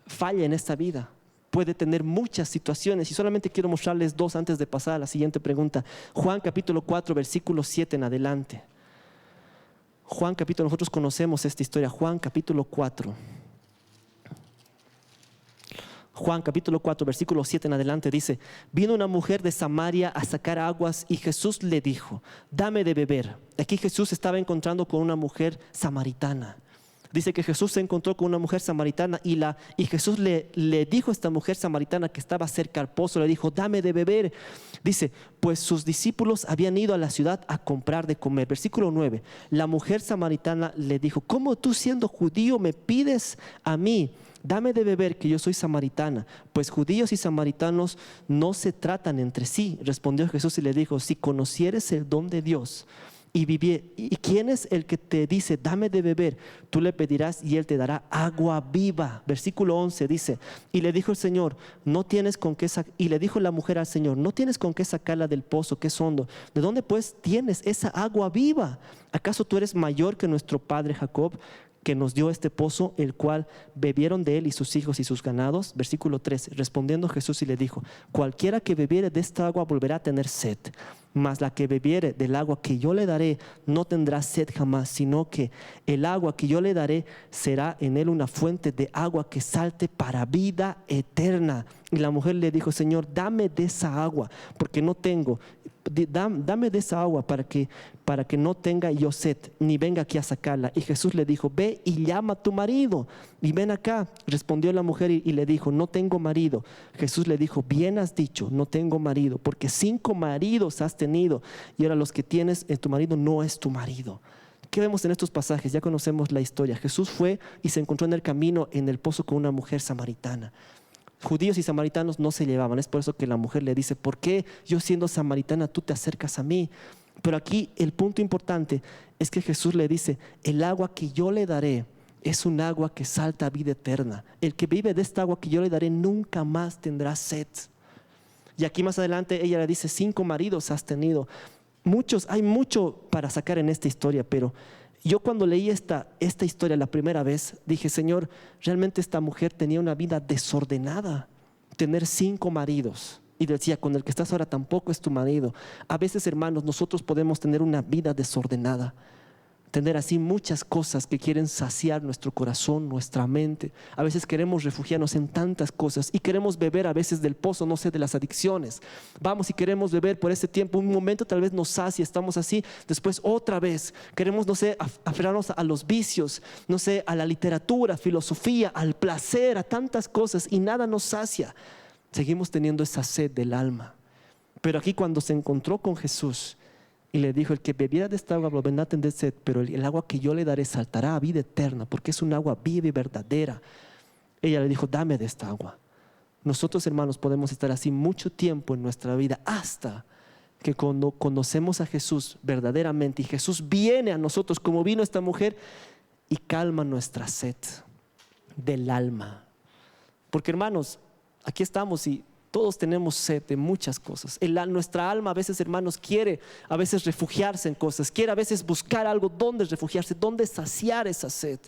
falla en esta vida, puede tener muchas situaciones. Y solamente quiero mostrarles dos antes de pasar a la siguiente pregunta. Juan capítulo 4, versículo 7 en adelante. Juan capítulo, nosotros conocemos esta historia. Juan capítulo 4. Juan capítulo 4, versículo 7 en adelante dice: vino una mujer de Samaria a sacar aguas y Jesús le dijo: dame de beber. Aquí Jesús estaba encontrando con una mujer samaritana. Dice que Jesús se encontró con una mujer samaritana y Jesús le dijo a esta mujer samaritana que estaba cerca al pozo, le dijo: dame de beber. Dice, pues sus discípulos habían ido a la ciudad a comprar de comer. Versículo 9, la mujer samaritana le dijo: ¿cómo tú, siendo judío, me pides a mí? Dame de beber, que yo soy samaritana. Pues judíos y samaritanos no se tratan entre sí. Respondió Jesús y le dijo: si conocieres el don de Dios ¿y quién es el que te dice dame de beber? Tú le pedirás y él te dará agua viva. Versículo 11 dice: y le dijo el Señor, y le dijo la mujer al Señor: no tienes con qué sacarla del pozo, que es hondo. ¿De dónde pues tienes esa agua viva? ¿Acaso tú eres mayor que nuestro padre Jacob, que nos dio este pozo, el cual bebieron de él y sus hijos y sus ganados? Versículo 13, respondiendo Jesús y le dijo: cualquiera que bebiere de esta agua volverá a tener sed, mas la que bebiere del agua que yo le daré no tendrá sed jamás, sino que el agua que yo le daré será en él una fuente de agua que salte para vida eterna. Y la mujer le dijo: Señor, dame de esa agua, porque no tengo. Dame de esa agua para que no tenga yo sed, ni venga aquí a sacarla. Y Jesús le dijo: ve y llama a tu marido y ven acá. Respondió la mujer y le dijo: no tengo marido. Jesús le dijo: bien has dicho, no tengo marido, porque 5 maridos has tenido, y ahora los que tienes tu marido no es tu marido. ¿Qué vemos en estos pasajes? Ya conocemos la historia. Jesús fue y se encontró en el camino, en el pozo, con una mujer samaritana. Judíos y samaritanos no se llevaban. Es por eso que la mujer le dice: ¿por qué yo, siendo samaritana, tú te acercas a mí? Pero aquí el punto importante es que Jesús le dice: el agua que yo le daré es un agua que salta a vida eterna. El que vive de esta agua que yo le daré nunca más tendrá sed. Y aquí más adelante ella le dice: 5 maridos has tenido. Hay mucho para sacar en esta historia, pero yo cuando leí esta historia la primera vez, dije: Señor, realmente esta mujer tenía una vida desordenada. Tener 5 maridos. Y decía: con el que estás ahora tampoco es tu marido. A veces, hermanos, nosotros podemos tener una vida desordenada, tener así muchas cosas que quieren saciar nuestro corazón, nuestra mente. A veces queremos refugiarnos en tantas cosas y queremos beber a veces del pozo, no sé, de las adicciones. Vamos y queremos beber por ese tiempo, un momento tal vez nos sacia, estamos así, después otra vez queremos, no sé, aferrarnos a los vicios, no sé, a la literatura, filosofía, al placer, a tantas cosas, y nada nos sacia. Seguimos teniendo esa sed del alma. Pero aquí, cuando se encontró con Jesús y le dijo: el que bebiera de esta agua volverá a tener sed, pero el agua que yo le daré saltará a vida eterna, porque es un agua viva y verdadera. Ella le dijo: dame de esta agua. Nosotros, hermanos, podemos estar así mucho tiempo en nuestra vida, hasta que cuando conocemos a Jesús verdaderamente, y Jesús viene a nosotros como vino esta mujer y calma nuestra sed del alma. Porque, hermanos, aquí estamos y todos tenemos sed de muchas cosas. Nuestra alma a veces, hermanos, quiere a veces refugiarse en cosas, quiere a veces buscar algo donde refugiarse, donde saciar esa sed.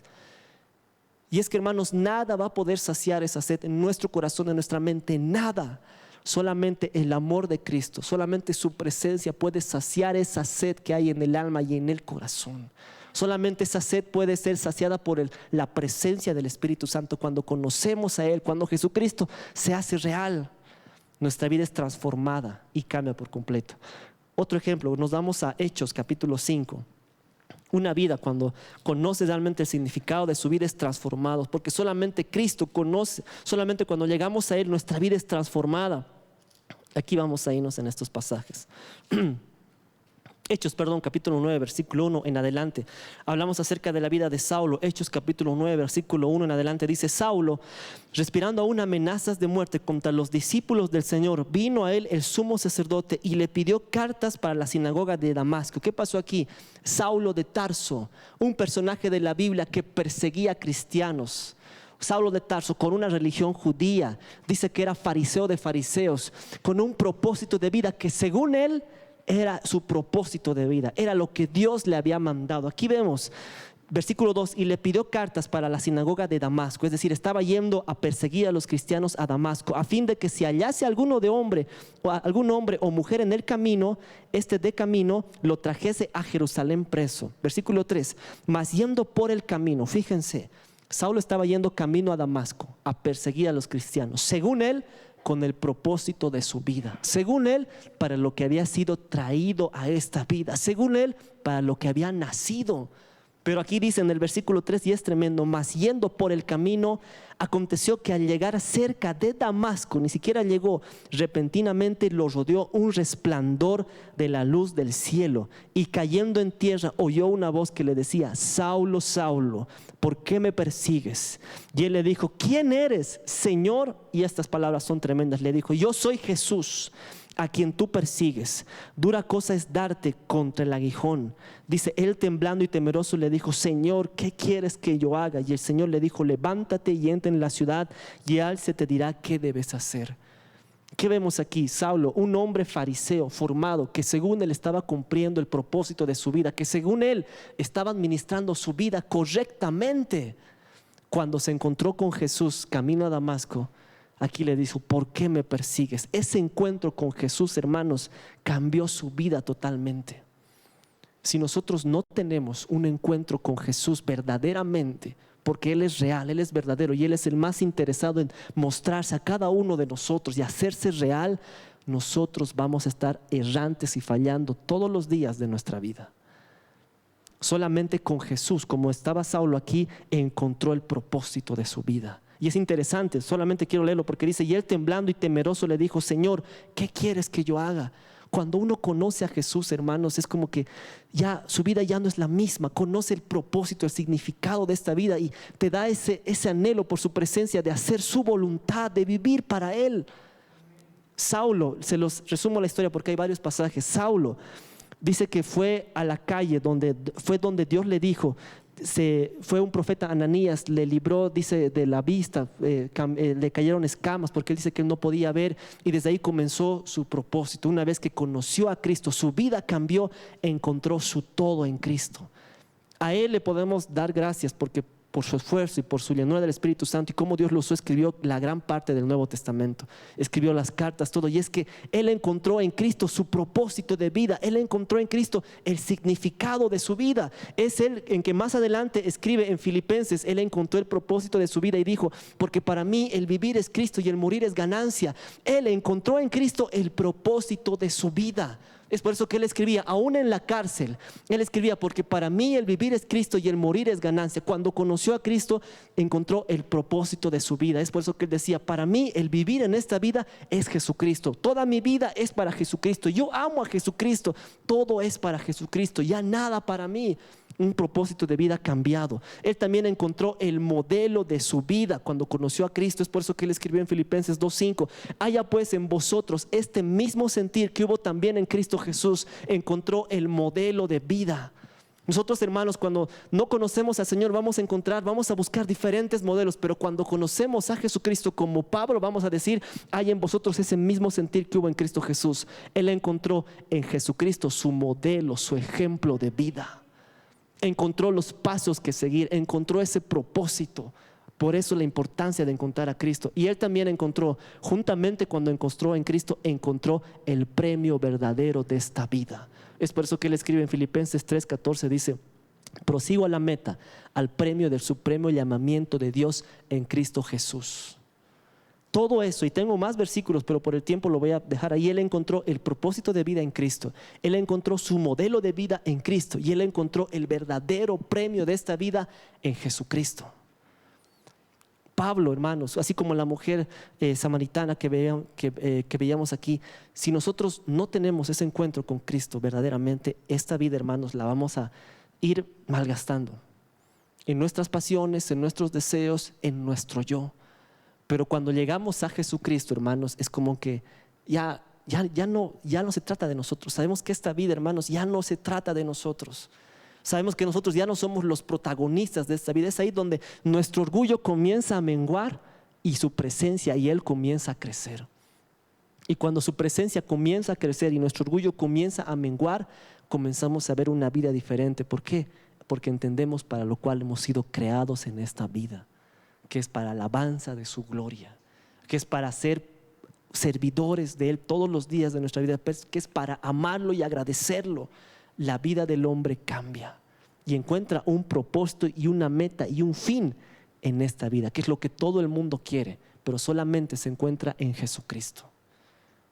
Y es que, hermanos, nada va a poder saciar esa sed en nuestro corazón, en nuestra mente, nada. Solamente el amor de Cristo, solamente su presencia puede saciar esa sed que hay en el alma y en el corazón. Solamente esa sed puede ser saciada por la presencia del Espíritu Santo. Cuando conocemos a Él, cuando Jesucristo se hace real, nuestra vida es transformada y cambia por completo. Otro ejemplo, nos vamos a Hechos capítulo 5. Una vida, cuando conoce realmente el significado de su vida, es transformado, porque solamente Cristo conoce, solamente cuando llegamos a Él nuestra vida es transformada. Aquí vamos a irnos en estos pasajes. Hechos, capítulo 9, versículo 1 en adelante. Hablamos acerca de la vida de Saulo. Hechos capítulo 9, versículo 1 en adelante dice: Saulo, respirando aún amenazas de muerte contra los discípulos del Señor, vino a él el sumo sacerdote y le pidió cartas para la sinagoga de Damasco. ¿Qué pasó aquí? Saulo de Tarso, un personaje de la Biblia que perseguía a cristianos. Saulo de Tarso, con una religión judía, dice que era fariseo de fariseos, con un propósito de vida que, según él, era su propósito de vida, era lo que Dios le había mandado. Aquí vemos versículo 2: y le pidió cartas para la sinagoga de Damasco. Es decir, estaba yendo a perseguir a los cristianos a Damasco, a fin de que si hallase algún hombre o mujer en el camino, de camino lo trajese a Jerusalén preso. Versículo 3: mas yendo por el camino, fíjense, Saulo estaba yendo camino a Damasco a perseguir a los cristianos, según él, con el propósito de su vida, según él, para lo que había sido traído a esta vida, según él, para lo que había nacido. Pero aquí dice en el versículo 3, y es tremendo: mas yendo por el camino, aconteció que al llegar cerca de Damasco, ni siquiera llegó, repentinamente lo rodeó un resplandor de la luz del cielo, y cayendo en tierra oyó una voz que le decía: Saulo, Saulo, ¿por qué me persigues? Y él le dijo: ¿quién eres, Señor? Y estas palabras son tremendas. Le dijo: yo soy Jesús, a quien tú persigues. Dura cosa es darte contra el aguijón. Dice él, temblando y temeroso, le dijo: Señor, ¿qué quieres que yo haga? Y el Señor le dijo: levántate y entra en la ciudad, y él se te dirá qué debes hacer. ¿Qué vemos aquí? Saulo, un hombre fariseo formado, que según él estaba cumpliendo el propósito de su vida, que según él estaba administrando su vida correctamente, cuando se encontró con Jesús camino a Damasco, aquí le dijo: ¿por qué me persigues? Ese encuentro con Jesús, hermanos, cambió su vida totalmente. Si nosotros no tenemos un encuentro con Jesús verdaderamente, porque Él es real, Él es verdadero y Él es el más interesado en mostrarse a cada uno de nosotros y hacerse real, nosotros vamos a estar errantes y fallando todos los días de nuestra vida. Solamente con Jesús, como estaba Saulo aquí, encontró el propósito de su vida. Y es interesante, solamente quiero leerlo porque dice: y él, temblando y temeroso, le dijo: Señor, ¿qué quieres que yo haga? Cuando uno conoce a Jesús, hermanos, es como que ya su vida ya no es la misma. Conoce el propósito, el significado de esta vida, y te da ese anhelo por su presencia de hacer su voluntad, de vivir para Él. Saulo, se los resumo la historia porque hay varios pasajes. Saulo dice que fue a la calle donde Dios le dijo, fue un profeta Ananías, le libró, dice, de la vista, le cayeron escamas porque él dice que él no podía ver, y desde ahí comenzó su propósito. Una vez que conoció a Cristo, su vida cambió, encontró su todo en Cristo. A Él le podemos dar gracias porque por su esfuerzo y por su llenura del Espíritu Santo, y cómo Dios lo usó, escribió la gran parte del Nuevo Testamento, escribió las cartas, todo. Y es que Él encontró en Cristo su propósito de vida, Él encontró en Cristo el significado de su vida. Es Él en que más adelante escribe en Filipenses: Él encontró el propósito de su vida y dijo: porque para mí el vivir es Cristo y el morir es ganancia. Él encontró en Cristo el propósito de su vida. Es por eso que él escribía, aún en la cárcel, él escribía: porque para mí el vivir es Cristo y el morir es ganancia. Cuando conoció a Cristo, encontró el propósito de su vida. Es por eso que él decía: para mí el vivir en esta vida es Jesucristo. Toda mi vida es para Jesucristo. Yo amo a Jesucristo. Todo es para Jesucristo. Ya nada para mí. Un propósito de vida cambiado. Él también encontró el modelo de su vida cuando conoció a Cristo. Es por eso que él escribió en Filipenses 2:5: haya pues en vosotros este mismo sentir que hubo también en Cristo Jesús. Encontró el modelo de vida. Nosotros, hermanos, cuando no conocemos al Señor, vamos a buscar diferentes modelos, pero cuando conocemos a Jesucristo, como Pablo, vamos a decir: hay en vosotros ese mismo sentir que hubo en Cristo Jesús. Él encontró en Jesucristo su modelo, su ejemplo de vida. Encontró los pasos que seguir, encontró ese propósito. Por eso la importancia de encontrar a Cristo. Y él también encontró, juntamente cuando encontró en Cristo, encontró el premio verdadero de esta vida. Es por eso que él escribe en Filipenses 3:14, dice: prosigo a la meta, al premio del supremo llamamiento de Dios en Cristo Jesús. Todo eso, y tengo más versículos, pero por el tiempo lo voy a dejar ahí. Él encontró el propósito de vida en Cristo. Él encontró su modelo de vida en Cristo. Y él encontró el verdadero premio de esta vida en Jesucristo. Pablo, hermanos, así como la mujer samaritana que veíamos aquí, si nosotros no tenemos ese encuentro con Cristo verdaderamente, esta vida, hermanos, la vamos a ir malgastando en nuestras pasiones, en nuestros deseos, en nuestro yo. Pero cuando llegamos a Jesucristo, hermanos, es como que ya no se trata de nosotros. Sabemos que esta vida, hermanos, ya no se trata de nosotros. Sabemos que nosotros ya no somos los protagonistas de esta vida. Es ahí donde nuestro orgullo comienza a menguar y su presencia y Él comienza a crecer. Y cuando su presencia comienza a crecer y nuestro orgullo comienza a menguar, comenzamos a ver una vida diferente. ¿Por qué? Porque entendemos para lo cual hemos sido creados en esta vida, que es para alabanza de su gloria, que es para ser servidores de Él todos los días de nuestra vida, que es para amarlo y agradecerlo. La vida del hombre cambia y encuentra un propósito y una meta y un fin en esta vida, que es lo que todo el mundo quiere, pero solamente se encuentra en Jesucristo.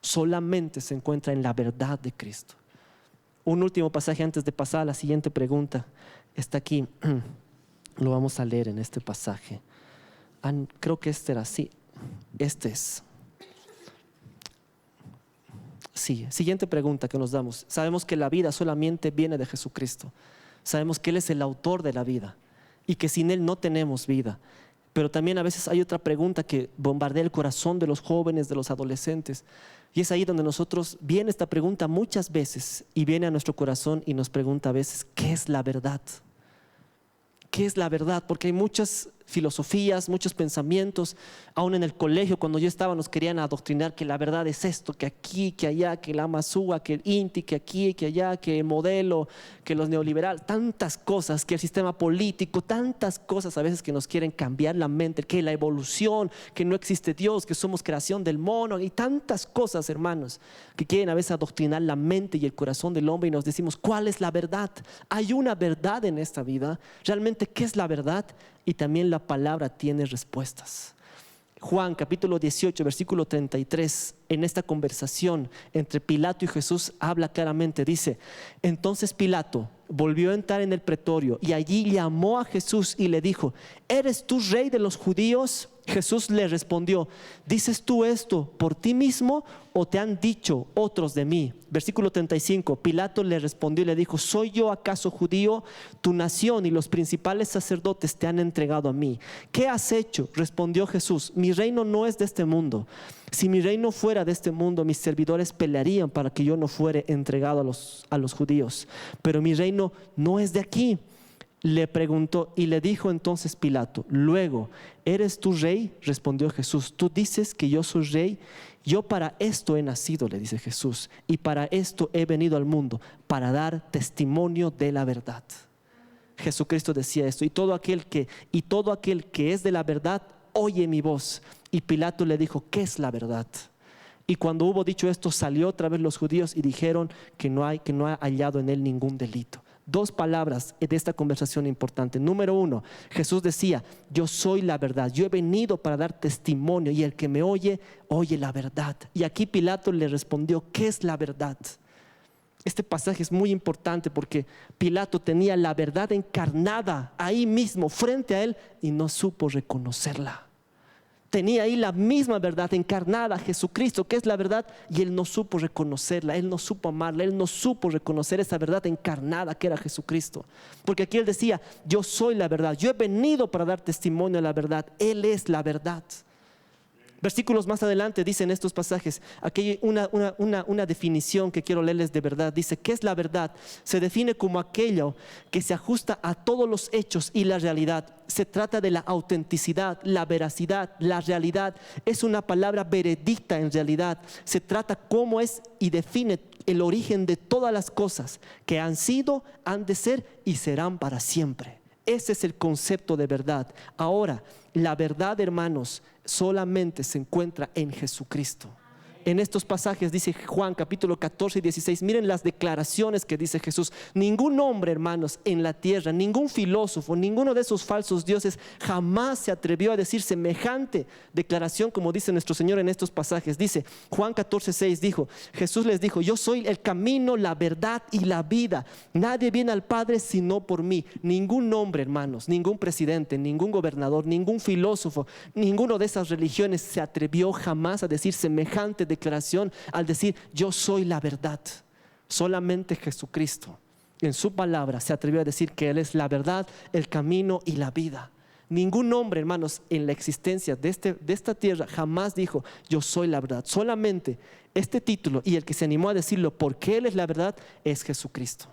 Solamente se encuentra en la verdad de Cristo. Un último pasaje antes de pasar a la siguiente pregunta. Está aquí. Lo vamos a leer en este pasaje. Creo que este era así. Este es. Sí, siguiente pregunta que nos damos. Sabemos que la vida solamente viene de Jesucristo. Sabemos que Él es el autor de la vida y que sin Él no tenemos vida. Pero también a veces hay otra pregunta que bombardea el corazón de los jóvenes, de los adolescentes. Y es ahí donde viene esta pregunta muchas veces y viene a nuestro corazón y nos pregunta a veces, ¿qué es la verdad? ¿Qué es la verdad? Porque hay muchas filosofías, muchos pensamientos. Aún en el colegio, cuando yo estaba, nos querían adoctrinar que la verdad es esto, que aquí, que allá, que la Amazúa, que el Inti, que aquí, que allá, que el modelo, que los neoliberales, tantas cosas, que el sistema político, tantas cosas a veces que nos quieren cambiar la mente, que la evolución, que no existe Dios, que somos creación del mono, y tantas cosas, hermanos, que quieren a veces adoctrinar la mente y el corazón del hombre, y nos decimos, ¿cuál es la verdad? Hay una verdad en esta vida. Realmente, ¿qué es la verdad? Y también la palabra tiene respuestas. Juan capítulo 18 versículo 33, en esta conversación entre Pilato y Jesús habla claramente, dice: entonces Pilato volvió a entrar en el pretorio y allí llamó a Jesús y le dijo: ¿eres tú rey de los judíos? Jesús le respondió: ¿dices tú esto por ti mismo o te han dicho otros de mí? Versículo 35, Pilato le respondió y le dijo: ¿soy yo acaso judío? Tu nación y los principales sacerdotes te han entregado a mí. ¿Qué has hecho? Respondió Jesús: mi reino no es de este mundo. Si mi reino fuera de este mundo, mis servidores pelearían para que yo no fuere entregado a los judíos. Pero mi reino no es de aquí. Le preguntó y le dijo entonces Pilato: luego, ¿eres tú rey? Respondió Jesús: tú dices que yo soy rey. Yo para esto he nacido, le dice Jesús, y para esto he venido al mundo, para dar testimonio de la verdad. Jesucristo decía esto: y todo aquel que es de la verdad oye mi voz. Y Pilato le dijo: ¿qué es la verdad? Y cuando hubo dicho esto, salió otra vez los judíos y dijeron que no ha hallado en él ningún delito. Dos palabras de esta conversación importante. Número uno, Jesús decía: yo soy la verdad, yo he venido para dar testimonio, y el que me oye, oye la verdad. Y aquí Pilato le respondió: ¿qué es la verdad? Este pasaje es muy importante porque Pilato tenía la verdad encarnada ahí mismo frente a él y no supo reconocerla. Tenía ahí la misma verdad encarnada, Jesucristo, que es la verdad, y él no supo reconocerla, él no supo amarla, él no supo reconocer esa verdad encarnada que era Jesucristo. Porque aquí él decía: yo soy la verdad, yo he venido para dar testimonio de la verdad, él es la verdad. Versículos más adelante dicen estos pasajes, aquí hay una definición que quiero leerles de verdad. Dice: ¿qué es la verdad? Se define como aquello que se ajusta a todos los hechos y la realidad. Se trata de la autenticidad, la veracidad, la realidad. Es una palabra veredicta en realidad. Se trata cómo es y define el origen de todas las cosas que han sido, han de ser y serán para siempre. Ese es el concepto de verdad. Ahora, la verdad, hermanos, solamente se encuentra en Jesucristo. En estos pasajes dice Juan capítulo 14 y 16, miren las declaraciones que dice Jesús. Ningún hombre, hermanos, en la tierra, ningún filósofo, ninguno de esos falsos dioses jamás se atrevió a decir semejante declaración como dice nuestro Señor en estos pasajes. Dice Juan 14, 6, Jesús les dijo: yo soy el camino, la verdad y la vida. Nadie viene al Padre sino por mí. Ningún hombre, hermanos, ningún presidente, ningún gobernador, ningún filósofo, ninguno de esas religiones se atrevió jamás a decir semejante declaración al decir: yo soy la verdad. Solamente Jesucristo en su palabra se atrevió a decir que Él es la verdad, el camino y la vida. Ningún hombre, hermanos, en la existencia de esta tierra jamás dijo: yo soy la verdad. Solamente este título, y el que se animó a decirlo porque Él es la verdad, es Jesucristo.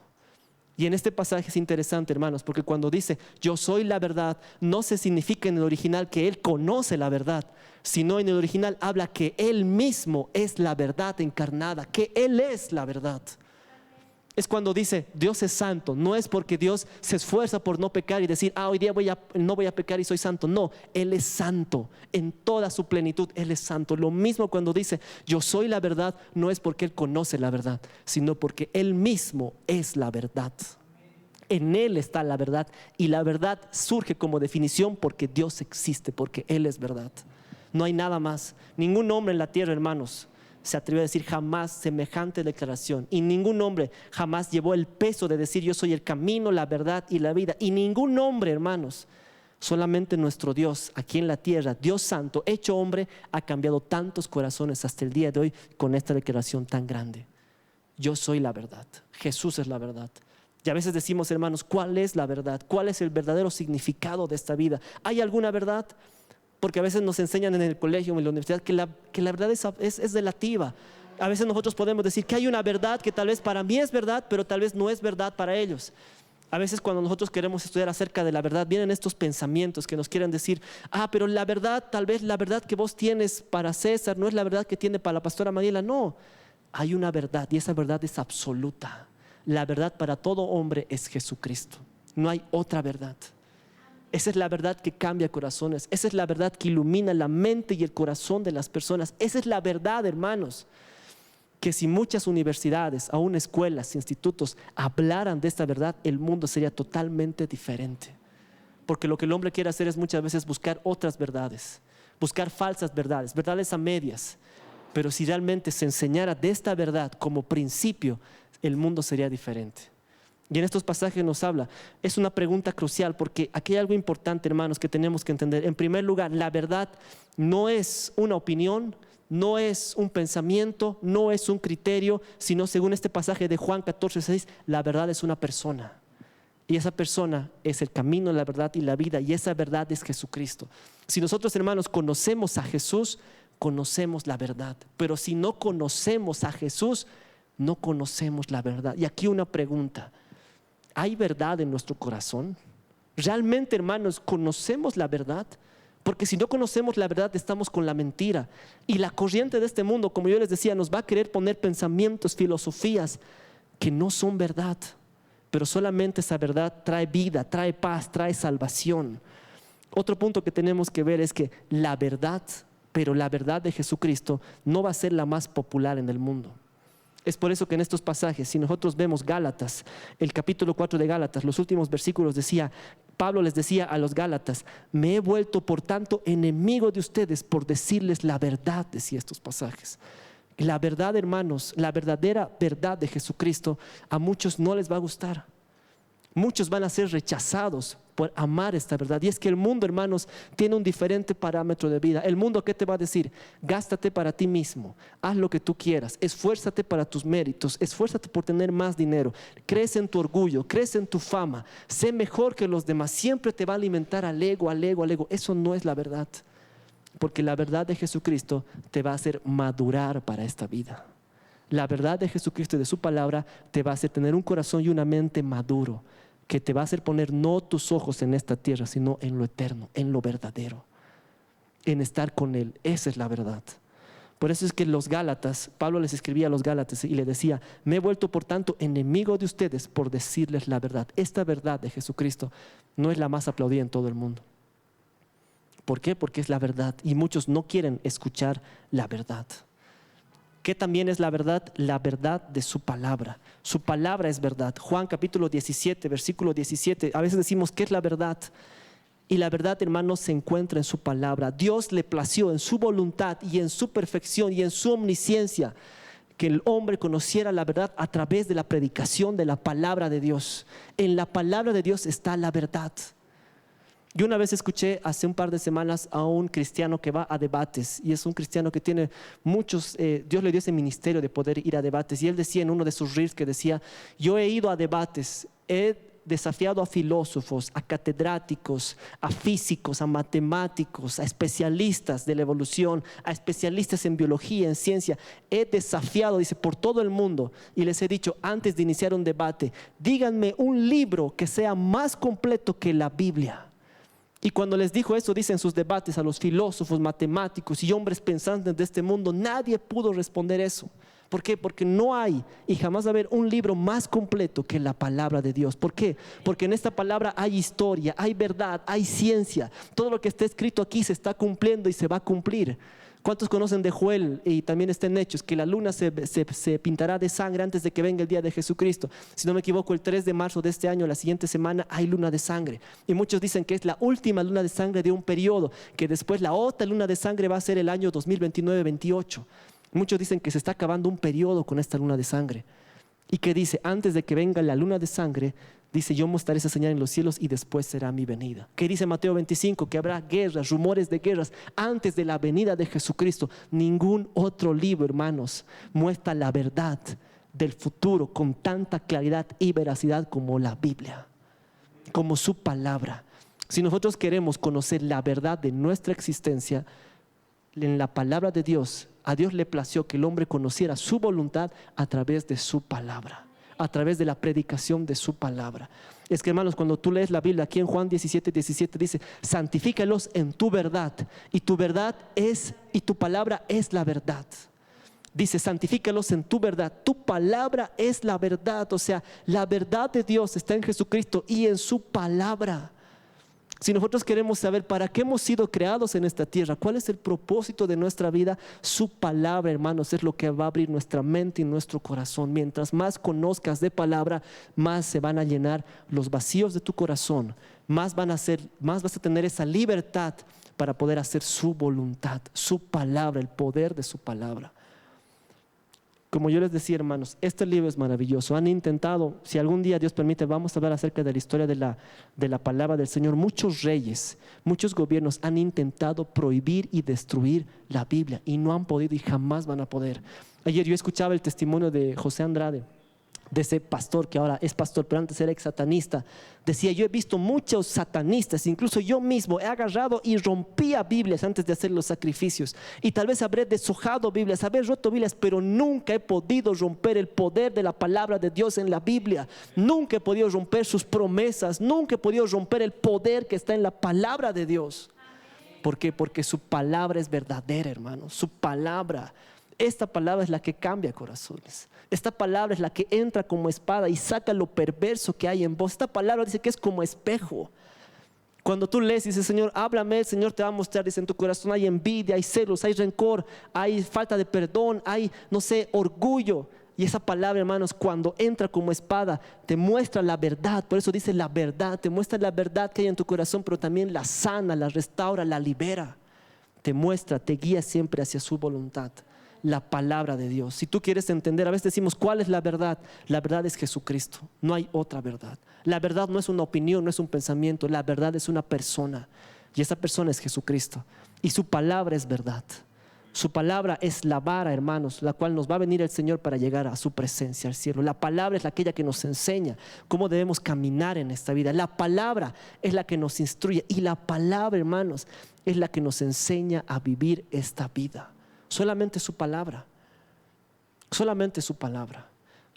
Y en este pasaje es interesante, hermanos, porque cuando dice yo soy la verdad, no se significa en el original que Él conoce la verdad, sino en el original habla que Él mismo es la verdad encarnada, que Él es la verdad. Es cuando dice Dios es santo, no es porque Dios se esfuerza por no pecar y decir: hoy día no voy a pecar y soy santo. No, Él es santo en toda su plenitud, Él es santo. Lo mismo cuando dice yo soy la verdad, no es porque Él conoce la verdad, sino porque Él mismo es la verdad. En Él está la verdad, y la verdad surge como definición porque Dios existe, porque Él es verdad. No hay nada más. Ningún hombre en la tierra, hermanos, se atrevió a decir jamás semejante declaración, y ningún hombre jamás llevó el peso de decir yo soy el camino, la verdad y la vida. Y ningún hombre, hermanos, solamente nuestro Dios aquí en la tierra, Dios Santo, hecho hombre, ha cambiado tantos corazones hasta el día de hoy con esta declaración tan grande. Yo soy la verdad, Jesús es la verdad. Y a veces decimos, hermanos, ¿cuál es la verdad? ¿Cuál es el verdadero significado de esta vida? ¿Hay alguna verdad? Porque a veces nos enseñan en el colegio, en la universidad, que la verdad es relativa. A veces nosotros podemos decir que hay una verdad que tal vez para mí es verdad, pero tal vez no es verdad para ellos. A veces cuando nosotros queremos estudiar acerca de la verdad, vienen estos pensamientos que nos quieren decir, pero la verdad, tal vez la verdad que vos tienes para César no es la verdad que tiene para la pastora Mariela. No, hay una verdad y esa verdad es absoluta. La verdad para todo hombre es Jesucristo. No hay otra verdad. Esa es la verdad que cambia corazones. Esa es la verdad que ilumina la mente y el corazón de las personas. Esa es la verdad, hermanos, que si muchas universidades, aún escuelas, institutos hablaran de esta verdad, el mundo sería totalmente diferente. Porque lo que el hombre quiere hacer es muchas veces buscar otras verdades, buscar falsas verdades, verdades a medias. Pero si realmente se enseñara de esta verdad como principio, el mundo sería diferente. Y en estos pasajes nos habla, es una pregunta crucial porque aquí hay algo importante, hermanos, que tenemos que entender. En primer lugar, la verdad no es una opinión, no es un pensamiento, no es un criterio, sino según este pasaje de Juan 14:6, la verdad es una persona. Y esa persona es el camino, la verdad y la vida, y esa verdad es Jesucristo. Si nosotros, hermanos, conocemos a Jesús, conocemos la verdad. Pero si no conocemos a Jesús, no conocemos la verdad. Y aquí una pregunta: ¿hay verdad en nuestro corazón? ¿Realmente, hermanos, conocemos la verdad? Porque si no conocemos la verdad, estamos con la mentira. Y la corriente de este mundo, como yo les decía, nos va a querer poner pensamientos, filosofías que no son verdad. Pero solamente esa verdad trae vida, trae paz, trae salvación. Otro punto que tenemos que ver es que la verdad, pero la verdad de Jesucristo, no va a ser la más popular en el mundo. Es por eso que en estos pasajes, si nosotros vemos Gálatas, el capítulo 4 de Gálatas, los últimos versículos decía, Pablo les decía a los Gálatas, me he vuelto por tanto enemigo de ustedes por decirles la verdad, decía estos pasajes. La verdad, hermanos, la verdadera verdad de Jesucristo a muchos no les va a gustar. Muchos van a ser rechazados por amar esta verdad. Y es que el mundo, hermanos, tiene un diferente parámetro de vida. El mundo, ¿qué te va a decir? Gástate para ti mismo, haz lo que tú quieras, esfuérzate para tus méritos, esfuérzate por tener más dinero, crece en tu orgullo, crece en tu fama, sé mejor que los demás. Siempre te va a alimentar al ego, al ego, al ego. Eso no es la verdad, porque la verdad de Jesucristo te va a hacer madurar para esta vida. La verdad de Jesucristo y de su palabra te va a hacer tener un corazón y una mente maduro, que te va a hacer poner no tus ojos en esta tierra, sino en lo eterno, en lo verdadero, en estar con Él. Esa es la verdad. Por eso es que los Gálatas, Pablo les escribía a los Gálatas y les decía, me he vuelto por tanto enemigo de ustedes por decirles la verdad. Esta verdad de Jesucristo no es la más aplaudida en todo el mundo. ¿Por qué? Porque es la verdad y muchos no quieren escuchar la verdad. ¿Qué también es la verdad? La verdad de su palabra. Su palabra es verdad. Juan capítulo 17, versículo 17. A veces decimos, ¿qué es la verdad? Y la verdad, hermanos, se encuentra en su palabra. Dios le plació en su voluntad y en su perfección y en su omnisciencia que el hombre conociera la verdad a través de la predicación de la palabra de Dios. En la palabra de Dios está la verdad. Yo una vez escuché hace un par de semanas a un cristiano que va a debates, y es un cristiano que tiene muchos, Dios le dio ese ministerio de poder ir a debates, y él decía en uno de sus reels que decía, yo he ido a debates, he desafiado a filósofos, a catedráticos, a físicos, a matemáticos, a especialistas de la evolución, a especialistas en biología, en ciencia. He desafiado, dice, por todo el mundo, y les he dicho antes de iniciar un debate, díganme un libro que sea más completo que la Biblia. Y cuando les dijo eso, dice en sus debates a los filósofos, matemáticos y hombres pensantes de este mundo, nadie pudo responder eso. ¿Por qué? Porque no hay y jamás va a haber un libro más completo que la palabra de Dios. ¿Por qué? Porque en esta palabra hay historia, hay verdad, hay ciencia. Todo lo que está escrito aquí se está cumpliendo y se va a cumplir. ¿Cuántos conocen de Joel? Y también está en Hechos, que la luna se pintará de sangre antes de que venga el día de Jesucristo. Si no me equivoco, el 3 de marzo de este año, la siguiente semana, hay luna de sangre. Y muchos dicen que es la última luna de sangre de un periodo, que después la otra luna de sangre va a ser el año 2029-28. Muchos dicen que se está acabando un periodo con esta luna de sangre. Y que dice, antes de que venga la luna de sangre, dice, yo mostraré esa señal en los cielos y después será mi venida. Que dice Mateo 25, que habrá guerras, rumores de guerras antes de la venida de Jesucristo. Ningún otro libro, hermanos, muestra la verdad del futuro con tanta claridad y veracidad como la Biblia, como su palabra. Si nosotros queremos conocer la verdad de nuestra existencia, en la palabra de Dios, a Dios le plació que el hombre conociera su voluntad a través de su palabra, a través de la predicación de su palabra. Es que, hermanos, cuando tú lees la Biblia, aquí en Juan 17:17 dice, santifícalos en tu verdad, y tu verdad es, y tu palabra es la verdad. Dice, santifícalos en tu verdad, tu palabra es la verdad. O sea, la verdad de Dios está en Jesucristo y en su palabra. Si nosotros queremos saber para qué hemos sido creados en esta tierra, cuál es el propósito de nuestra vida, su palabra, hermanos, es lo que va a abrir nuestra mente y nuestro corazón. Mientras más conozcas de palabra, más se van a llenar los vacíos de tu corazón, más vas a tener esa libertad para poder hacer su voluntad, su palabra, el poder de su palabra. Como yo les decía, hermanos, este libro es maravilloso. Han intentado, si algún día Dios permite, vamos a hablar acerca de la historia de la palabra del Señor. Muchos reyes, muchos gobiernos han intentado prohibir y destruir la Biblia y no han podido y jamás van a poder. Ayer yo escuchaba el testimonio de José Andrade, de ese pastor que ahora es pastor, pero antes era ex satanista. Decía, yo he visto muchos satanistas, incluso yo mismo he agarrado y rompía Biblias antes de hacer los sacrificios. Y tal vez habré deshojado Biblias, habré roto Biblias, pero nunca he podido romper el poder de la palabra de Dios en la Biblia. Nunca he podido romper sus promesas, nunca he podido romper el poder que está en la palabra de Dios. ¿Por qué? Porque su palabra es verdadera, hermanos. Su palabra, esta palabra es la que cambia corazones. Esta palabra es la que entra como espada y saca lo perverso que hay en vos. Esta palabra dice que es como espejo. Cuando tú lees y dices, Señor, háblame, el Señor te va a mostrar, dice, en tu corazón hay envidia, hay celos, hay rencor, hay falta de perdón, hay, no sé, orgullo. Y esa palabra, hermanos, cuando entra como espada, te muestra la verdad. Por eso dice la verdad, te muestra la verdad que hay en tu corazón, pero también la sana, la restaura, la libera. Te muestra, te guía siempre hacia su voluntad. La palabra de Dios. Si tú quieres entender, a veces decimos, ¿cuál es la verdad? La verdad es Jesucristo, no hay otra verdad. La verdad no es una opinión, no es un pensamiento, la verdad es una persona, y esa persona es Jesucristo, y su palabra es verdad. Su palabra es la vara, hermanos, la cual nos va a venir el Señor para llegar a su presencia, al cielo. La palabra es aquella que nos enseña cómo debemos caminar en esta vida. La palabra es la que nos instruye, y la palabra, hermanos, es la que nos enseña a vivir esta vida. Solamente su palabra, solamente su palabra.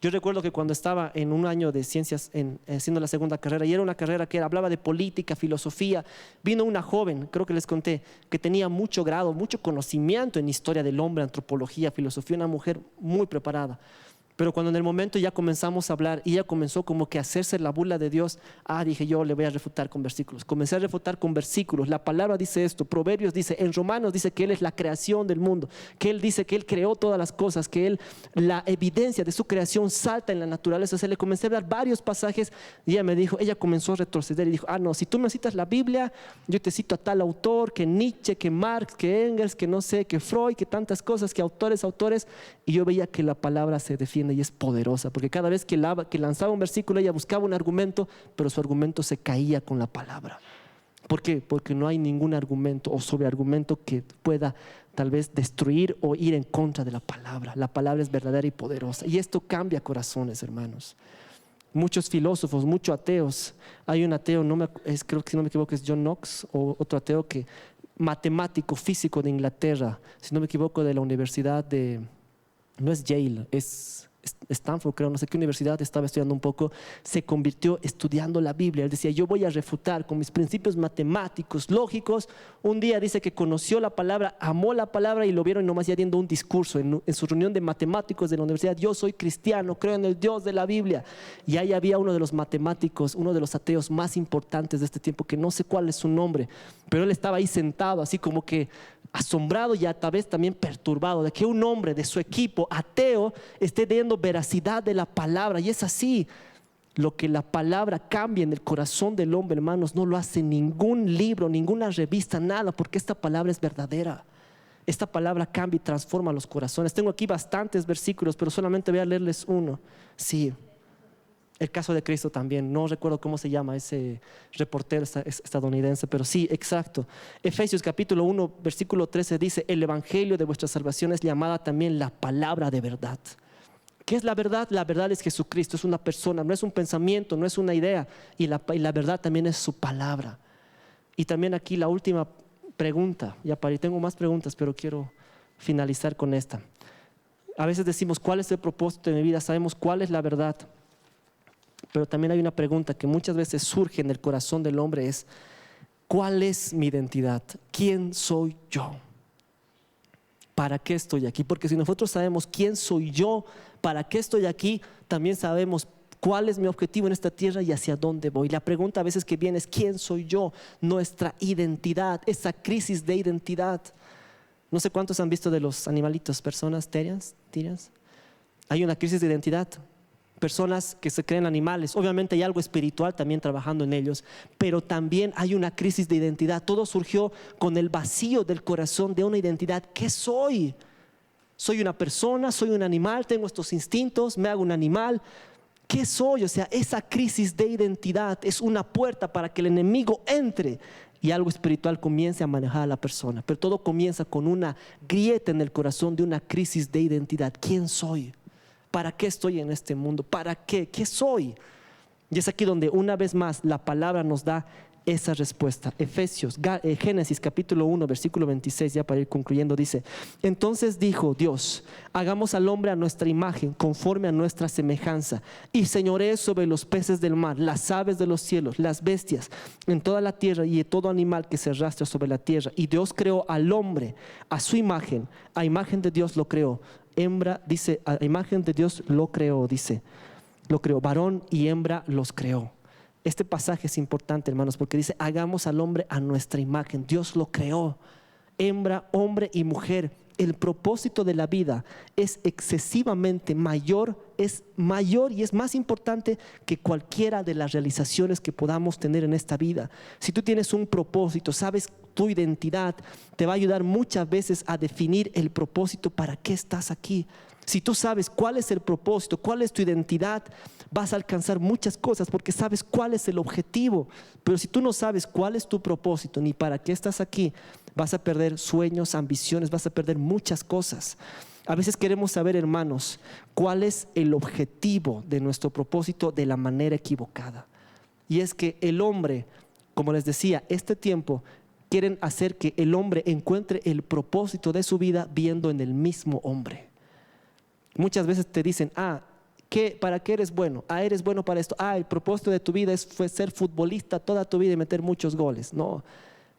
Yo recuerdo que cuando estaba en un año de ciencias, haciendo la segunda carrera, y era una carrera que hablaba de política, filosofía, vino una joven, creo que les conté, que tenía mucho grado, mucho conocimiento en historia del hombre, antropología, filosofía, una mujer muy preparada. Pero cuando en el momento ya comenzamos a hablar y ella comenzó como que a hacerse la burla de Dios, dije yo le voy a refutar con versículos. Comencé a refutar con versículos. La palabra dice esto, Proverbios dice, en Romanos dice que Él es la creación del mundo, que Él dice que Él creó todas las cosas, que Él, la evidencia de su creación salta en la naturaleza. O sea, le comencé a dar varios pasajes y ella comenzó a retroceder y dijo, no, si tú me citas la Biblia, yo te cito a tal autor, que Nietzsche, que Marx, que Engels, que no sé, que Freud, que tantas cosas, que autores. Y yo veía que la palabra se defiende y es poderosa, porque cada vez que lanzaba un versículo ella buscaba un argumento, pero su argumento se caía con la palabra. ¿Por qué? Porque no hay ningún argumento o sobreargumento que pueda tal vez destruir o ir en contra de la palabra. La palabra es verdadera y poderosa, y esto cambia corazones, hermanos. Muchos filósofos, muchos ateos. Hay un ateo, creo que si no me equivoco es John Knox, o otro ateo matemático, físico de Inglaterra, si no me equivoco de la universidad de, no es Yale, es Stanford, creo, no sé qué universidad, estaba estudiando un poco, se convirtió estudiando la Biblia. Él decía, yo voy a refutar con mis principios matemáticos, lógicos. Un día dice que conoció la palabra, amó la palabra y lo vieron nomás ya dando un discurso en su reunión de matemáticos de la universidad. Yo soy cristiano, creo en el Dios de la Biblia. Y ahí había uno de los matemáticos, uno de los ateos más importantes de este tiempo, que no sé cuál es su nombre, pero él estaba ahí sentado así como que asombrado y a la vez también perturbado de que un hombre de su equipo ateo esté dando veracidad de la palabra. Y es así, lo que la palabra cambia en el corazón del hombre, hermanos, no lo hace ningún libro, ninguna revista, nada, porque esta palabra es verdadera. Esta palabra cambia y transforma los corazones. Tengo aquí bastantes versículos, pero solamente voy a leerles uno. Sí, el caso de Cristo también, no recuerdo cómo se llama ese reportero estadounidense, pero sí, exacto. Efesios capítulo 1, versículo 13 dice, el evangelio de vuestra salvación es llamada también la palabra de verdad. ¿Qué es la verdad? La verdad es Jesucristo, es una persona, no es un pensamiento, no es una idea, y la verdad también es su palabra. Y también aquí la última pregunta, ya para, tengo más preguntas, pero quiero finalizar con esta. A veces decimos, ¿cuál es el propósito de mi vida? Sabemos cuál es la verdad. Pero también hay una pregunta que muchas veces surge en el corazón del hombre, es ¿cuál es mi identidad? ¿Quién soy yo? ¿Para qué estoy aquí? Porque si nosotros sabemos quién soy yo, para qué estoy aquí, también sabemos cuál es mi objetivo en esta tierra y hacia dónde voy. La pregunta a veces que viene es ¿quién soy yo? Nuestra identidad, esa crisis de identidad. No sé cuántos han visto de los animalitos, personas, tiras. Hay una crisis de identidad. Personas que se creen animales, obviamente hay algo espiritual también trabajando en ellos, pero también hay una crisis de identidad. Todo surgió con el vacío del corazón de una identidad. ¿Qué soy? Soy una persona, soy un animal, tengo estos instintos, me hago un animal. ¿Qué soy? O sea, esa crisis de identidad es una puerta para que el enemigo entre y algo espiritual comience a manejar a la persona. Pero todo comienza con una grieta en el corazón de una crisis de identidad. ¿Quién soy? ¿Para qué estoy en este mundo? ¿Para qué? ¿Qué soy? Y es aquí donde una vez más la palabra nos da esa respuesta. Génesis capítulo 1 versículo 26, ya para ir concluyendo, dice: entonces dijo Dios, hagamos al hombre a nuestra imagen, conforme a nuestra semejanza, y señoree sobre los peces del mar, las aves de los cielos, las bestias en toda la tierra y todo animal que se arrastra sobre la tierra. Y Dios creó al hombre a su imagen, a imagen de Dios lo creó. Hembra, dice, a imagen de Dios lo creó, dice, lo creó, varón y hembra los creó. Este pasaje es importante, hermanos, porque dice, hagamos al hombre a nuestra imagen. Dios lo creó, hembra, hombre y mujer. El propósito de la vida es excesivamente mayor, es mayor y es más importante que cualquiera de las realizaciones que podamos tener en esta vida. Si tú tienes un propósito, sabes tu identidad, te va a ayudar muchas veces a definir el propósito, para qué estás aquí. Si tú sabes cuál es el propósito, cuál es tu identidad, vas a alcanzar muchas cosas porque sabes cuál es el objetivo. Pero si tú no sabes cuál es tu propósito ni para qué estás aquí, vas a perder sueños, ambiciones, vas a perder muchas cosas. A veces queremos saber, hermanos, cuál es el objetivo de nuestro propósito de la manera equivocada. Y es que el hombre, como les decía, este tiempo quieren hacer que el hombre encuentre el propósito de su vida viendo en el mismo hombre. Muchas veces te dicen, ¿para qué eres bueno? Eres bueno para esto. El propósito de tu vida fue ser futbolista toda tu vida y meter muchos goles. No.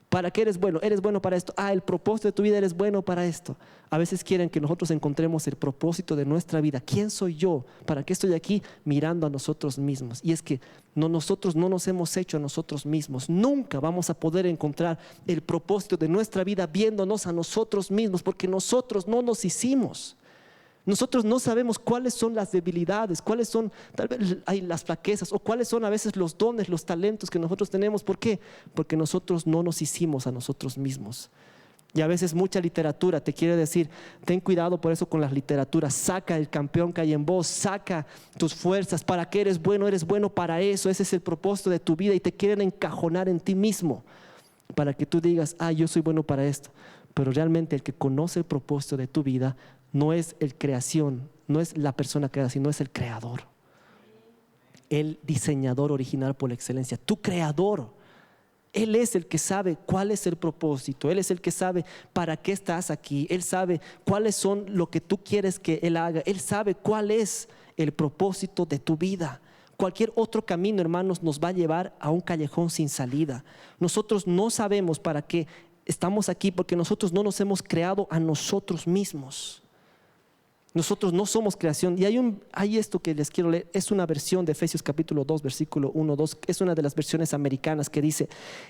¿Para qué eres bueno? Eres bueno para esto. El propósito de tu vida, eres bueno para esto. A veces quieren que nosotros encontremos el propósito de nuestra vida. ¿Quién soy yo? ¿Para qué estoy aquí? Mirando a nosotros mismos. Y es que nosotros no nos hemos hecho a nosotros mismos. Nunca vamos a poder encontrar el propósito de nuestra vida viéndonos a nosotros mismos, porque nosotros no nos hicimos. Nosotros no sabemos cuáles son las debilidades, cuáles son tal vez las flaquezas, o cuáles son a veces los dones, los talentos que nosotros tenemos. ¿Por qué? Porque nosotros no nos hicimos a nosotros mismos. Y a veces mucha literatura te quiere decir, ten cuidado por eso con las literaturas, saca el campeón que hay en vos, saca tus fuerzas. ¿Para qué eres bueno para eso? Ese es el propósito de tu vida, y te quieren encajonar en ti mismo para que tú digas, yo soy bueno para esto. Pero realmente el que conoce el propósito de tu vida no es el creación, no es la persona creada, sino es el creador, el diseñador original por excelencia, tu creador. Él es el que sabe cuál es el propósito. Él es el que sabe para qué estás aquí. Él sabe cuáles son lo que tú quieres que Él haga. Él sabe cuál es el propósito de tu vida. Cualquier otro camino, hermanos, nos va a llevar a un callejón sin salida. Nosotros no sabemos para qué estamos aquí, porque nosotros no nos hemos creado a nosotros mismos. Nosotros no somos creación. Y hay esto que les quiero leer. Es una versión de Efesios capítulo 2, versículo 1, 2. Es una de las versiones americanas que dice: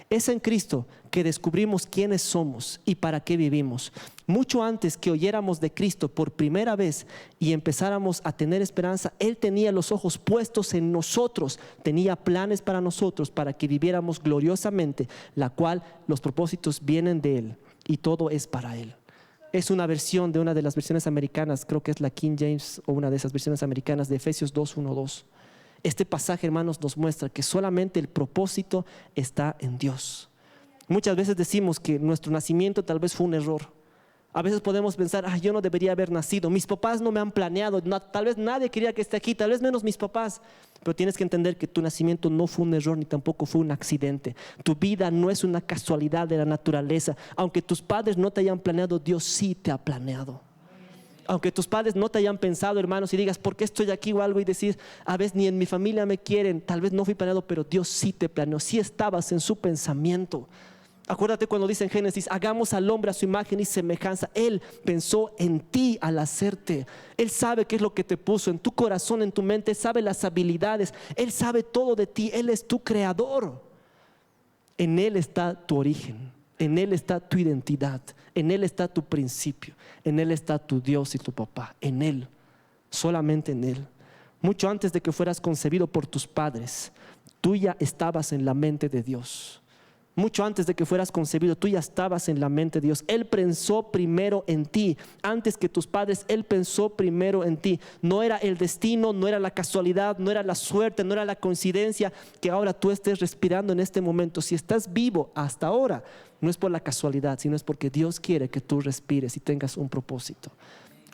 es en Cristo que descubrimos quiénes somos y para qué vivimos. Mucho antes que oyéramos de Cristo por primera vez y empezáramos a tener esperanza, Él tenía los ojos puestos en nosotros. Tenía planes para nosotros, para que viviéramos gloriosamente, la cual los propósitos vienen de Él y todo es para Él. Es una versión de una de las versiones americanas, creo que es la King James o una de esas versiones americanas de Efesios 2, 1, 2. Este pasaje, hermanos, nos muestra que solamente el propósito está en Dios. Muchas veces decimos que nuestro nacimiento tal vez fue un error. A veces podemos pensar: yo no debería haber nacido, mis papás no me han planeado, tal vez nadie quería que esté aquí, tal vez menos mis papás. Pero tienes que entender que tu nacimiento no fue un error ni tampoco fue un accidente. Tu vida no es una casualidad de la naturaleza. Aunque tus padres no te hayan planeado, Dios sí te ha planeado. Aunque tus padres no te hayan pensado, hermanos, y digas: ¿por qué estoy aquí o algo? Y decir: a veces ni en mi familia me quieren, tal vez no fui planeado, pero Dios sí te planeó, sí estabas en su pensamiento. Acuérdate cuando dice en Génesis: hagamos al hombre a su imagen y semejanza. Él pensó en ti al hacerte. Él sabe qué es lo que te puso en tu corazón, en tu mente. Él sabe las habilidades. Él sabe todo de ti. Él es tu creador. En Él está tu origen. En Él está tu identidad. En Él está tu principio. En Él está tu Dios y tu papá. En Él, solamente en Él. Mucho antes de que fueras concebido por tus padres, tú ya estabas en la mente de Dios. Mucho antes de que fueras concebido, tú ya estabas en la mente de Dios. Él pensó primero en ti. Antes que tus padres, Él pensó primero en ti. No era el destino, no era la casualidad, no era la suerte, no era la coincidencia que ahora tú estés respirando en este momento. Si estás vivo hasta ahora, no es por la casualidad, sino es porque Dios quiere que tú respires y tengas un propósito.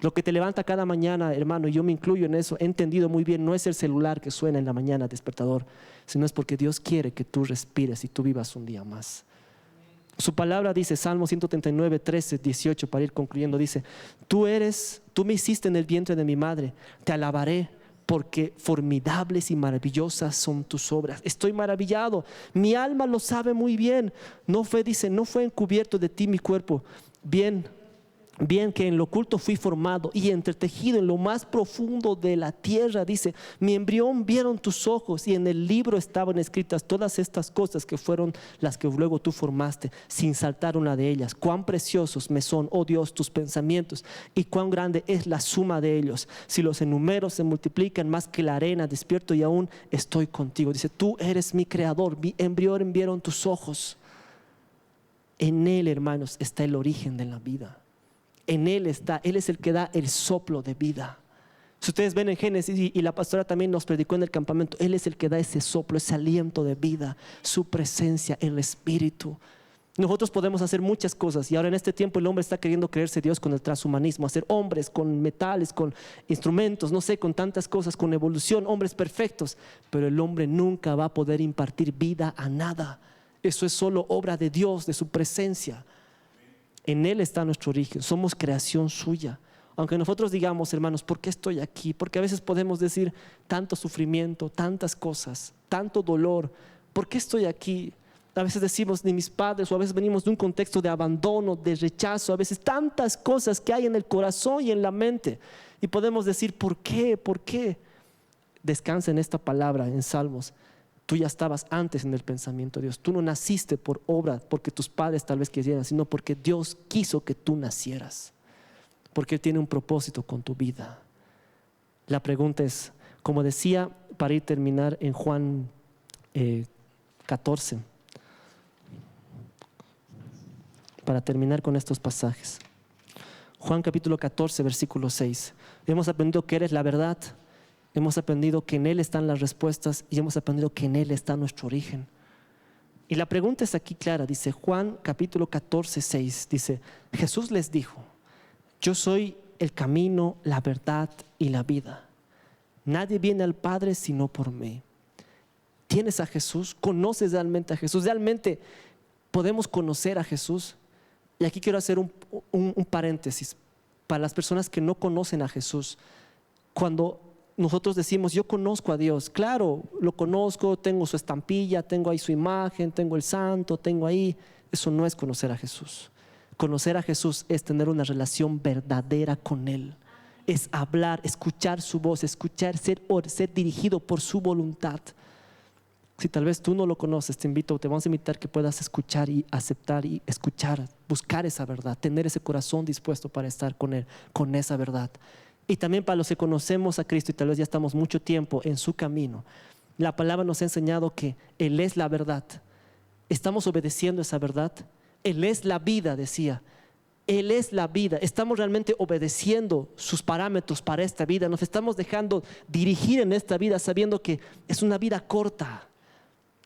Lo que te levanta cada mañana, hermano, y yo me incluyo en eso, he entendido muy bien, no es el celular que suena en la mañana, despertador, sino es porque Dios quiere que tú respires y tú vivas un día más. Su palabra dice, Salmo 139, 13, 18, para ir concluyendo, dice: tú me hiciste en el vientre de mi madre, te alabaré, porque formidables y maravillosas son tus obras. Estoy maravillado, mi alma lo sabe muy bien. No fue encubierto de ti mi cuerpo. Bien que en lo oculto fui formado y entretejido en lo más profundo de la tierra. Dice: mi embrión vieron tus ojos, y en el libro estaban escritas todas estas cosas, que fueron las que luego tú formaste, sin saltar una de ellas. Cuán preciosos me son, oh Dios, tus pensamientos, y cuán grande es la suma de ellos. Si los enumero se multiplican más que la arena, despierto y aún estoy contigo. Dice: tú eres mi creador, mi embrión vieron tus ojos. En Él, hermanos, está el origen de la vida. En Él está, Él es el que da el soplo de vida. Si ustedes ven en Génesis, y la pastora también nos predicó en el campamento, Él es el que da ese soplo, ese aliento de vida, su presencia, el Espíritu. Nosotros podemos hacer muchas cosas, y ahora en este tiempo el hombre está queriendo creerse Dios con el transhumanismo, hacer hombres con metales, con instrumentos, no sé, con tantas cosas, con evolución, hombres perfectos. Pero el hombre nunca va a poder impartir vida a nada. Eso es solo obra de Dios, de su presencia. En Él está nuestro origen, somos creación suya. Aunque nosotros digamos, hermanos, ¿por qué estoy aquí? Porque a veces podemos decir: tanto sufrimiento, tantas cosas, tanto dolor, ¿por qué estoy aquí? A veces decimos: ni mis padres, o a veces venimos de un contexto de abandono, de rechazo, a veces tantas cosas que hay en el corazón y en la mente, y podemos decir: ¿por qué? ¿Por qué? Descansa en esta palabra en Salmos. Tú ya estabas antes en el pensamiento de Dios. Tú no naciste por obra, porque tus padres tal vez quisieran, sino porque Dios quiso que tú nacieras, porque Él tiene un propósito con tu vida. La pregunta es, como decía, para ir terminar en Juan 14, para terminar con estos pasajes. Juan capítulo 14, versículo 6. Hemos aprendido que eres la verdad. Hemos aprendido que en Él están las respuestas, y hemos aprendido que en Él está nuestro origen. Y la pregunta es aquí clara. Dice Juan capítulo 14, 6. Dice: Jesús les dijo: yo soy el camino, la verdad y la vida. Nadie viene al Padre sino por mí. ¿Tienes a Jesús? ¿Conoces realmente a Jesús? ¿Realmente podemos conocer a Jesús? Y aquí quiero hacer un paréntesis para las personas que no conocen a Jesús. Cuando nosotros decimos, yo conozco a Dios, claro, lo conozco, tengo su estampilla, tengo ahí su imagen, tengo el santo, tengo ahí. Eso no es conocer a Jesús. Conocer a Jesús es tener una relación verdadera con Él. Es hablar, escuchar su voz, escuchar, ser dirigido por su voluntad. Si tal vez tú no lo conoces, te vamos a invitar que puedas escuchar y aceptar y escuchar, buscar esa verdad, tener ese corazón dispuesto para estar con Él, con esa verdad. Y también para los que conocemos a Cristo y tal vez ya estamos mucho tiempo en su camino, la palabra nos ha enseñado que Él es la verdad. ¿Estamos obedeciendo esa verdad? Él es la vida, decía. Él es la vida. ¿Estamos realmente obedeciendo sus parámetros para esta vida? ¿Nos estamos dejando dirigir en esta vida sabiendo que es una vida corta?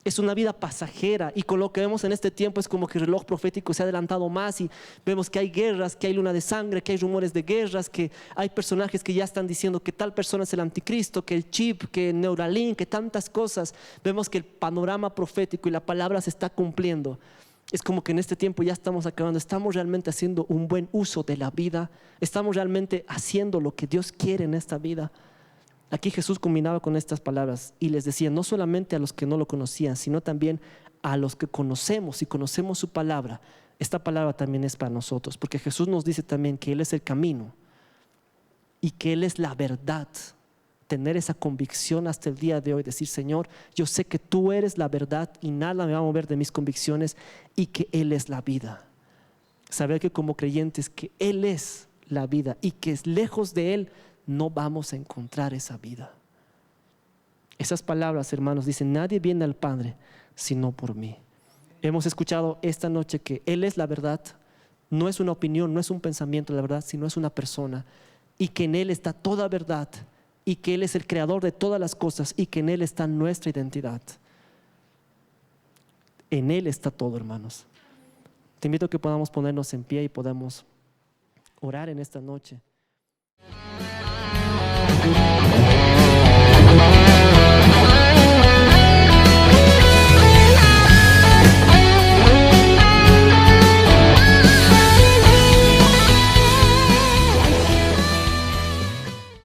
Es una vida pasajera, y con lo que vemos en este tiempo es como que el reloj profético se ha adelantado más y vemos que hay guerras, que hay luna de sangre, que hay rumores de guerras, que hay personajes que ya están diciendo que tal persona es el anticristo, que el chip, que el Neuralink, que tantas cosas. Vemos que el panorama profético y la palabra se está cumpliendo. Es como que en este tiempo ya estamos acabando. ¿Estamos realmente haciendo un buen uso de la vida? ¿Estamos realmente haciendo lo que Dios quiere en esta vida? Aquí Jesús combinaba con estas palabras y les decía no solamente a los que no lo conocían, sino también a los que conocemos y conocemos su palabra. Esta palabra también es para nosotros, porque Jesús nos dice también que Él es el camino y que Él es la verdad. Tener esa convicción hasta el día de hoy, decir, Señor, yo sé que tú eres la verdad y nada me va a mover de mis convicciones, y que Él es la vida. Saber que como creyentes que Él es la vida y que lejos de Él no vamos a encontrar esa vida. Esas palabras, hermanos, dicen, nadie viene al Padre sino por mí. Hemos escuchado esta noche que Él es la verdad. No es una opinión, no es un pensamiento, la verdad, sino es una persona, y que en Él está toda verdad, y que Él es el creador de todas las cosas, y que en Él está nuestra identidad. En Él está todo, hermanos. Te invito a que podamos ponernos en pie y podamos orar en esta noche.